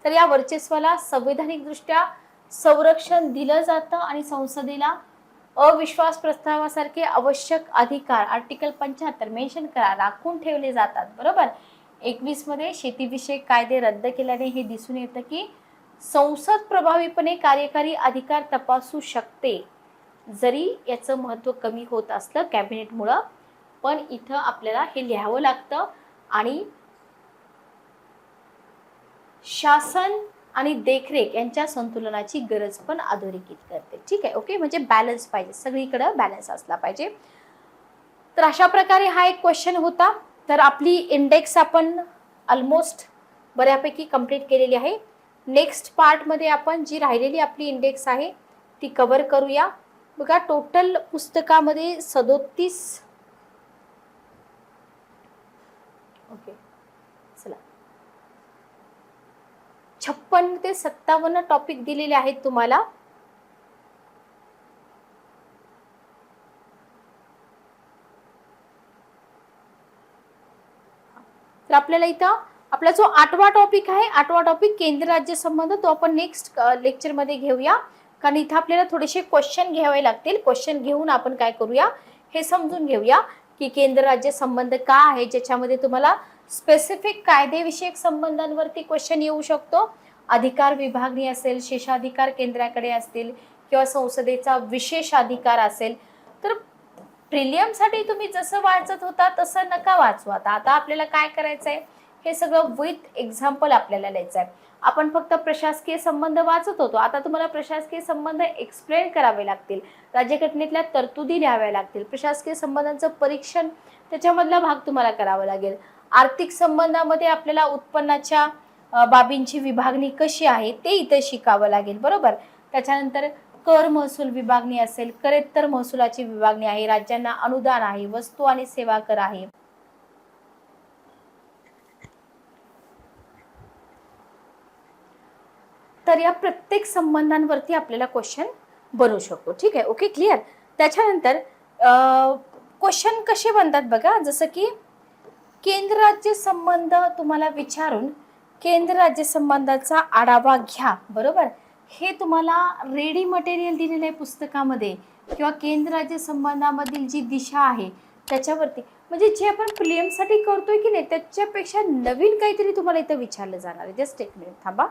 तर या वर्चस्वाला संवैधानिकदृष्ट्या संरक्षण दिलं जातं आणि संसदेला अविश्वास प्रस्तावासारखे आवश्यक अधिकार आर्टिकल 75 मेन्शन करा राखून ठेवले जातात. बरोबर. 21 मध्ये शेतीविषयक कायदे रद्द केल्याने हे दिसून येतं की संसद प्रभावीपणे कार्यकारी अधिकार तपासू शकते, जरी याचं महत्त्व कमी होत असलं कॅबिनेटमुळं. पण इथं आपल्याला हे लिहावं लागतं आणि शासन आणि देखरेख यांच्या संतुलनाची गरज पण अधोरेखित करते. ठीक आहे, ओके. म्हणजे बॅलन्स पाहिजे, सगळीकडे बॅलन्स असला पाहिजे. तर अशा प्रकारे हा एक क्वेश्चन होता. तर आपली इंडेक्स आपण ऑलमोस्ट बऱ्यापैकी कंप्लीट केलेली आहे. नेक्स्ट पार्टमध्ये आपण जी राहिलेली आपली इंडेक्स आहे ती कव्हर करूया. बघा, टोटल पुस्तकामध्ये 37 ओके चला 56 ते 57 टॉपिक दिलेले आहेत तुम्हाला. तर आपल्याला इथं आपला जो 8वा टॉपिक आहे, 8वा टॉपिक केंद्र राज्य संबंध, तो आपण नेक्स्ट लेक्चरमध्ये घेऊया. कारण इथं आपल्याला थोडेसे क्वेश्चन घ्यावे लागतील. क्वेश्चन घेऊन आपण काय करूया हे समजून घेऊया की केंद्र राज्य संबंध का आहे, ज्याच्यामध्ये तुम्हाला स्पेसिफिक कायदेविषयक संबंधांवरती क्वेश्चन येऊ शकतो. अधिकार विभागणी असेल, शेषाधिकार केंद्राकडे असतील किंवा संसदेचा विशेष अधिकार असेल, तर प्रिलियमसाठी तुम्ही जसं वाचत होता तसं नका वाचू. आता आपल्याला काय करायचंय, हे सगळं विथ एक्झाम्पल आपल्याला लिहायचं आहे. आपण फक्त प्रशासकीय संबंध वाचत होतो, आता तुम्हाला प्रशासकीय संबंध एक्सप्लेन करावे लागतील, राज्यघटनेतल्या तरतुदी लिहाव्या लागतील, प्रशासकीय संबंधांचं परीक्षण त्याच्यामधला भाग तुम्हाला करावा लागेल. आर्थिक संबंधामध्ये आपल्याला उत्पन्नाच्या बाबींची विभागणी कशी आहे ते इथे शिकावं लागेल. बरोबर. त्याच्यानंतर कर महसूल विभागणी असेल, करेत्तर महसुलाची विभागणी आहे, राज्यांना अनुदान आहे, वस्तू आणि सेवा कर आहे. तर या प्रत्येक संबंधांवरती आपल्याला क्वेश्चन बनवू शकतो. ठीक आहे, ओके, क्लिअर. त्याच्यानंतर क्वेश्चन कसे बनतात बघा, जसं की केंद्र राज्य संबंध तुम्हाला विचारून केंद्र राज्य संबंधाचा आढावा घ्या. बरोबर. हे तुम्हाला रेडी मटेरियल दिलेलं आहे पुस्तकामध्ये, किंवा केंद्र राज्य संबंधामधील जी दिशा आहे त्याच्यावरती, म्हणजे जे आपण प्रिलियमसाठी करतोय की नाही त्याच्यापेक्षा नवीन काहीतरी तुम्हाला इथं विचारलं जाणार आहे. जस्ट एक मिनिट थांबा.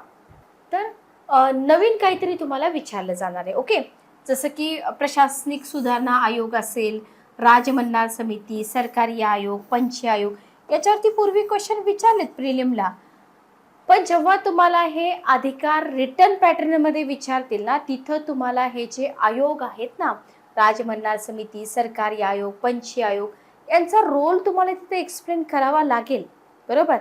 तर नवीन काहीतरी तुम्हाला विचारलं जाणार आहे. ओके. जसं की प्रशासनिक सुधारणा आयोग असेल, राजमन्नार समिती, सरकारी आयोग, पंच आयोग, याच्यावरती पूर्वी क्वेश्चन विचारलेत प्रिलियमला. पण जेव्हा तुम्हाला हे अधिकार रिटर्न पॅटर्नमध्ये विचारतील ना, तिथं तुम्हाला हे जे आयोग आहेत ना, राजमन्नार समिती, सरकारी आयोग, पंच आयोग, यांचा रोल तुम्हाला तिथे एक्सप्लेन करावा लागेल. बरोबर.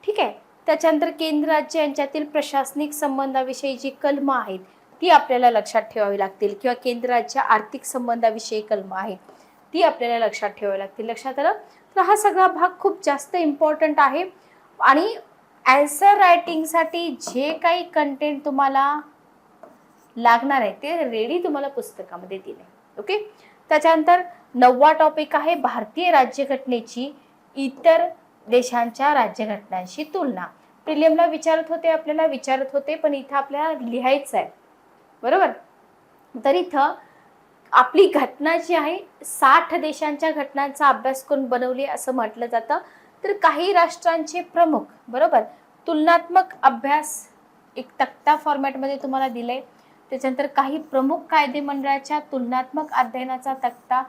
ठीक आहे. त्याच्यानंतर केंद्र राज्य यांच्यातील प्रशासनिक संबंधाविषयी जी कलमं आहेत ती आपल्याला लक्षात ठेवावी लागतील, किंवा केंद्र राज्य आर्थिक संबंधाविषयी कलमं आहेत ती आपल्याला लक्षात ठेवावी लागतील. लक्षात आलं. तर हा सगळा भाग खूप जास्त इम्पॉर्टंट आहे. आणि आन्सर रायटिंगसाठी जे काही कंटेंट तुम्हाला लागणार आहे ते रेडी तुम्हाला पुस्तकामध्ये दिले. ओके. त्याच्यानंतर 9वा टॉपिक आहे भारतीय राज्यघटनेची इतर देशांच्या राज्यघटनांशी तुलना. प्रिलियमला आपल्याला विचारत होते, पण इथं आपल्याला लिहायचं आहे. बरोबर. तर इथं आपली घटना जी आहे 60 देशांच्या घटनांचा अभ्यास करून बनवली असं म्हटलं जातं. तर काही राष्ट्रांचे प्रमुख, बरोबर, तुलनात्मक अभ्यास एक तक्ता फॉर्मॅटमध्ये तुम्हाला दिले. त्याच्यानंतर काही प्रमुख कायदे मंडळाच्या तुलनात्मक अध्ययनाचा तक्ता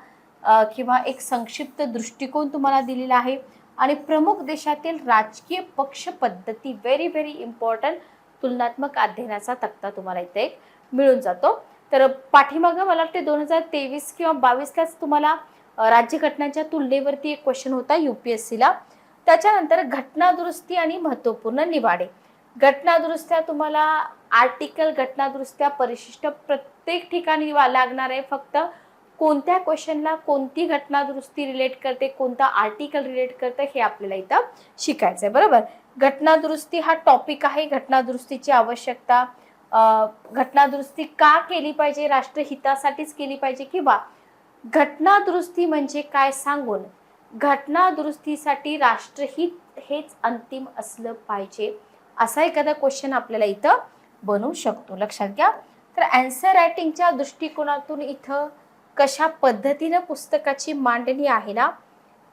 किंवा एक संक्षिप्त दृष्टिकोन तुम्हाला दिलेला आहे. आणि प्रमुख देशातील राजकीय पक्ष पद्धती, व्हेरी व्हेरी इम्पॉर्टंट, तुलनात्मक अध्ययनाचा तक्ता तुम्हाला इथे मिळून जातो. तर पाठीमागं मला वाटते 2023 किंवा 22लाच तुम्हाला राज्यघटनांच्या तुलनेवरती एक क्वेश्चन होता UPSCला. त्याच्यानंतर घटना दुरुस्ती आणि महत्त्वपूर्ण निवाडे. घटना दुरुस्त्या तुम्हाला आर्टिकल, घटना दुरुस्त्या परिशिष्ट प्रत्येक ठिकाणी लागणार आहे. फक्त कोणत्या क्वेश्चनला कोणती घटना दुरुस्ती रिलेट करते, कोणता आर्टिकल रिलेट करते हे आपल्याला इथं शिकायचं आहे. बरोबर. घटना दुरुस्ती हा टॉपिक आहे. घटना दुरुस्तीची आवश्यकता, घटना दुरुस्ती का केली पाहिजे, राष्ट्रहितासाठीच केली पाहिजे, किंवा घटना दुरुस्ती म्हणजे काय सांगून घटना दुरुस्तीसाठी राष्ट्रहित हेच अंतिम असलं पाहिजे, असा एखादा क्वेश्चन आपल्याला इथं बनू शकतो. लक्षात घ्या. तर अँसर रायटिंगच्या दृष्टिकोनातून इथं कशा पद्धतीनं पुस्तकाची मांडणी आहे ना,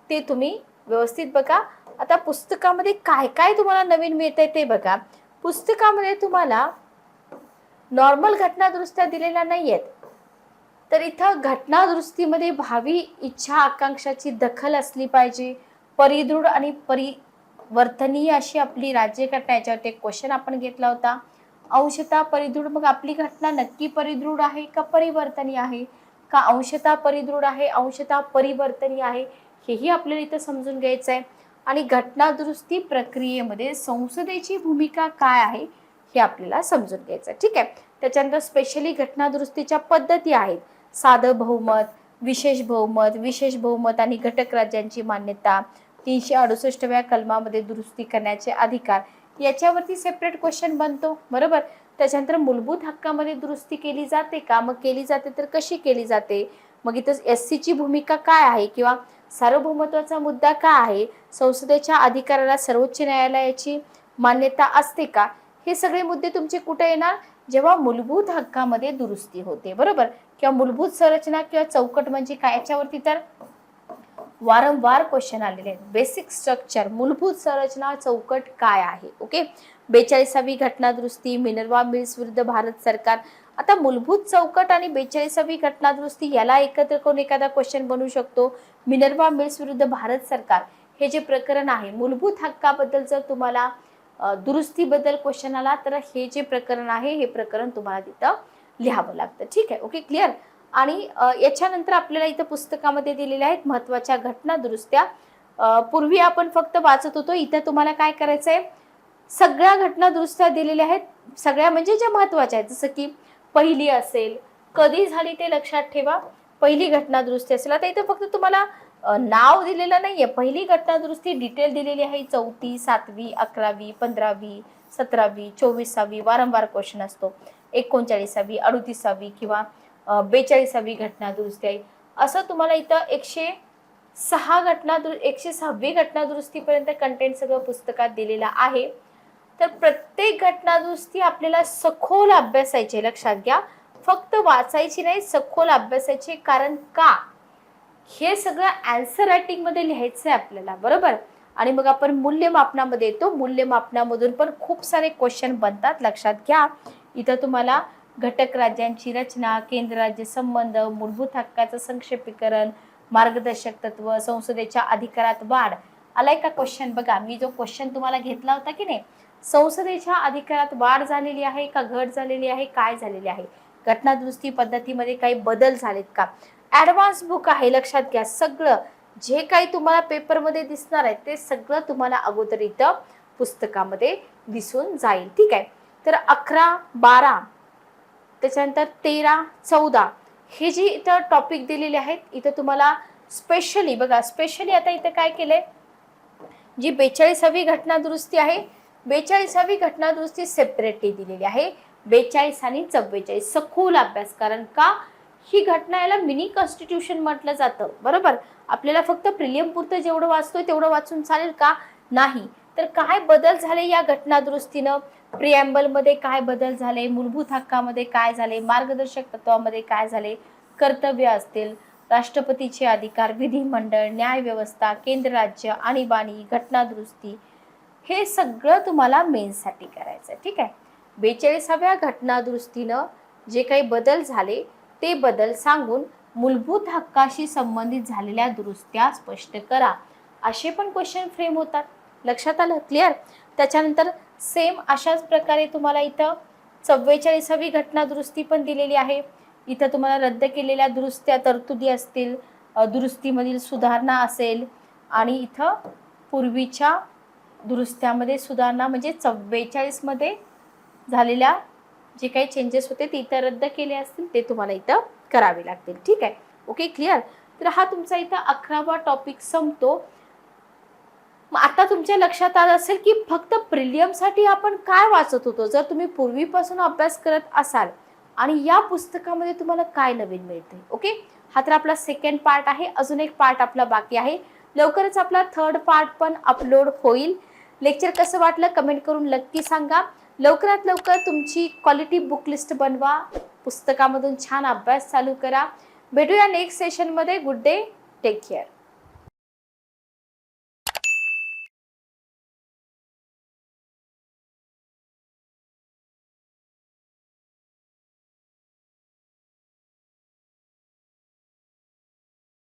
ते तुम्ही व्यवस्थित बघा. आता पुस्तकामध्ये काय काय तुम्हाला नवीन मिळतंय ते बघा. पुस्तकामध्ये तुम्हाला नॉर्मल घटना दुरुस्त्या दिलेल्या नाहीयेत, तर इथं घटना दुरुस्तीमध्ये भावी इच्छा आकांक्षाची दखल असली पाहिजे. परिदृढ आणि परिवर्तनीय अशी आपली राज्यघटना, याच्यावर एक क्वेश्चन आपण घेतला होता. अंशतः परिदृढ, मग आपली घटना नक्की परिदृढ आहे का परिवर्तनीय आहे, का अंशतः परिदृढ आहे, अंशतः परिवर्तनीय आहे, हेही आपल्याला इथं समजून घ्यायचं आहे. आणि घटना दुरुस्ती प्रक्रियेमध्ये संसदेची भूमिका काय आहे हे आपल्याला समजून घ्यायचं. ठीक आहे. त्याच्यानंतर स्पेशली घटना दुरुस्तीच्या पद्धती आहेत. साधं बहुमत, विशेष बहुमत आणि घटक राज्यांची मान्यता, 368व्या कलमामध्ये दुरुस्ती करण्याचे अधिकार, याच्यावरती सेपरेट क्वेश्चन बनतो. बरोबर. त्याच्यानंतर मूलभूत हक्कामध्ये दुरुस्ती केली जाते का, मग केली जाते तर कशी केली जाते, मग इथं एससीची भूमिका काय आहे, किंवा सार्वभौमत्वाचा मुद्दा काय आहे, संसदेच्या अधिकाराला सर्वोच्च न्यायालयाची मान्यता असते का, हे सगळे मुद्दे तुमचे कुठे येणार, जेव्हा मूलभूत हक्कामध्ये दुरुस्ती होते. बरोबर. किंवा मूलभूत संरचना किंवा चौकट म्हणजे काय, याच्यावरती तर वारंवार क्वेश्चन आलेले आहेत. बेसिक स्ट्रक्चर, मूलभूत संरचना चौकट काय आहे. ओके. 42वी घटना दुरुस्ती, मिनर्वा मिल्स विरुद्ध भारत सरकार. आता मूलभूत चौकट आणि 42वी घटना दुरुस्ती याला एकत्र करून एखादा क्वेश्चन बनू शकतो. मिनर्वा मिल्स विरुद्ध भारत सरकार हे जे प्रकरण आहे, मूलभूत हक्काबद्दल जर तुम्हाला दुरुस्तीबद्दल क्वेश्चन आला तर हे जे प्रकरण आहे हे प्रकरण तुम्हाला तिथं लिहावं लागतं. ठीक आहे. ओके. क्लिअर. आणि याच्यानंतर आपल्याला इथं पुस्तकामध्ये दिलेल्या आहेत महत्त्वाच्या घटना दुरुस्त्या. पूर्वी आपण फक्त वाचत होतो, इथं तुम्हाला काय करायचंय, सगळ्या घटना दुरुस्त्या दिलेल्या आहेत. सगळ्या म्हणजे ज्या महत्त्वाच्या आहेत, जसं की पहिली असेल, कधी झाली ते लक्षात ठेवा. पहिली घटना दुरुस्ती असेल. आता इथं फक्त तुम्हाला नाव दिलेलं नाहीये. पहिली घटना दुरुस्ती डिटेल दिलेली आहे. 4थी, 7वी, 11वी, 15वी, 17वी, 24वी, वारंवार क्वेश्चन असतो. 39वी, 38वी किंवा 42वी घटना दुरुस्ती आहे. असं तुम्हाला इथं 106वी घटना दुरुस्तीपर्यंत कंटेंट सगळं पुस्तकात दिलेलं आहे. तर प्रत्येक घटना दुरुस्ती आपल्याला सखोल अभ्यासायची. लक्षात घ्या. फक्त वाचायची नाही, सखोल अभ्यासायची. कारण का, हे सगळं आन्सर रायटिंग मध्ये लिहायचं आहे आपल्याला. बरोबर. आणि मग आपण मूल्यमापनामध्ये येतो. मूल्यमापनामधून पण खूप सारे क्वेश्चन बनतात. लक्षात घ्या. इथं तुम्हाला घटक राज्यांची रचना, केंद्र राज्य संबंध, मूलभूत हक्काचं संक्षेपीकरण, मार्गदर्शक तत्व, संसदेच्या अधिकारात वाढ. आलाय का क्वेश्चन बघा. मी जो क्वेश्चन तुम्हाला घेतला होता की नाही, संसदेच्या अधिकारात वाढ झालेली आहे का घट झालेली आहे, काय झालेली आहे, घटना दुरुस्ती पद्धतीमध्ये काही बदल झालेत का. ऍडव्हान्स बुक आहे. लक्षात घ्या. सगळं जे काही तुम्हाला पेपरमध्ये दिसणार आहे ते सगळं तुम्हाला अगोदर इथं पुस्तकामध्ये दिसून जाईल. ठीक आहे. तर 11, 12, त्याच्यानंतर 13, 14 हे जे इथं टॉपिक दिलेले आहेत, इथं तुम्हाला स्पेशली बघा. स्पेशली आता इथं काय केलंय, जी 42वी घटना दुरुस्ती आहे, 42वी घटना दुरुस्ती सेपरेटली दिलेली आहे. 42 आणि 44 सखोल अभ्यास. कारण का, ही घटना याला मिनी कॉन्स्टिट्यूशन म्हटलं जातं. बरोबर. आपल्याला फक्त प्रिलियम पुरतं जेवढं वाचतोय तेवढं वाचून चालेल का, नाही. तर काय बदल झाले या घटना दुरुस्तीनं, प्रिएम्बल मध्ये काय बदल झाले, मूलभूत हक्कामध्ये काय झाले, मार्गदर्शक तत्वामध्ये काय झाले, कर्तव्य असतील, राष्ट्रपतीचे अधिकार, विधिमंडळ, न्याय व्यवस्था, केंद्र राज्य, आणीबाणी, घटना दुरुस्ती, हे सगळं तुम्हाला मेन्ससाठी करायचं. ठीक आहे. 42व्या घटना दुरुस्तीनं जे काही बदल झाले ते बदल सांगून मूलभूत हक्काशी संबंधित झालेल्या दुरुस्त्या स्पष्ट करा. असे पण क्वेश्चन फ्रेम होतात. लक्षात आलं. क्लिअर. त्याच्यानंतर सेम अशाच प्रकारे तुम्हाला इथं 44वी घटना दुरुस्ती पण दिलेली आहे. इथं तुम्हाला रद्द केलेल्या दुरुस्त्या तरतुदी असतील, दुरुस्तीमधील सुधारणा असेल, आणि इथं पूर्वीच्या दुरुस्त्यामध्ये सुधारणा म्हणजे 44 मध्ये झालेल्या जे काही चेंजेस होते ते इथं रद्द केले असतील ते तुम्हाला इथं करावे लागतील. ठीक आहे. ओके. क्लिअर. तर हा तुमचा इथं 11वा टॉपिक संपतो. मग आता तुमच्या लक्षात आलं असेल की फक्त प्रिलियमसाठी आपण काय वाचत होतो. जर तुम्ही पूर्वीपासून अभ्यास करत असाल आणि या पुस्तकामध्ये तुम्हाला काय नवीन मिळते. ओके, हा तर आपला सेकंड पार्ट आहे. अजून एक पार्ट आपला बाकी आहे. लवकरच आपला थर्ड पार्ट पण अपलोड होईल. लेक्चर कसं वाटलं कमेंट करून नक्की सांगा. लवकरात लवकर तुमची क्वालिटी बुक लिस्ट बनवा. पुस्तकामधून छान अभ्यास चालू करा. भेटूया नेक्स्ट सेशनमध्ये. Good day, take care.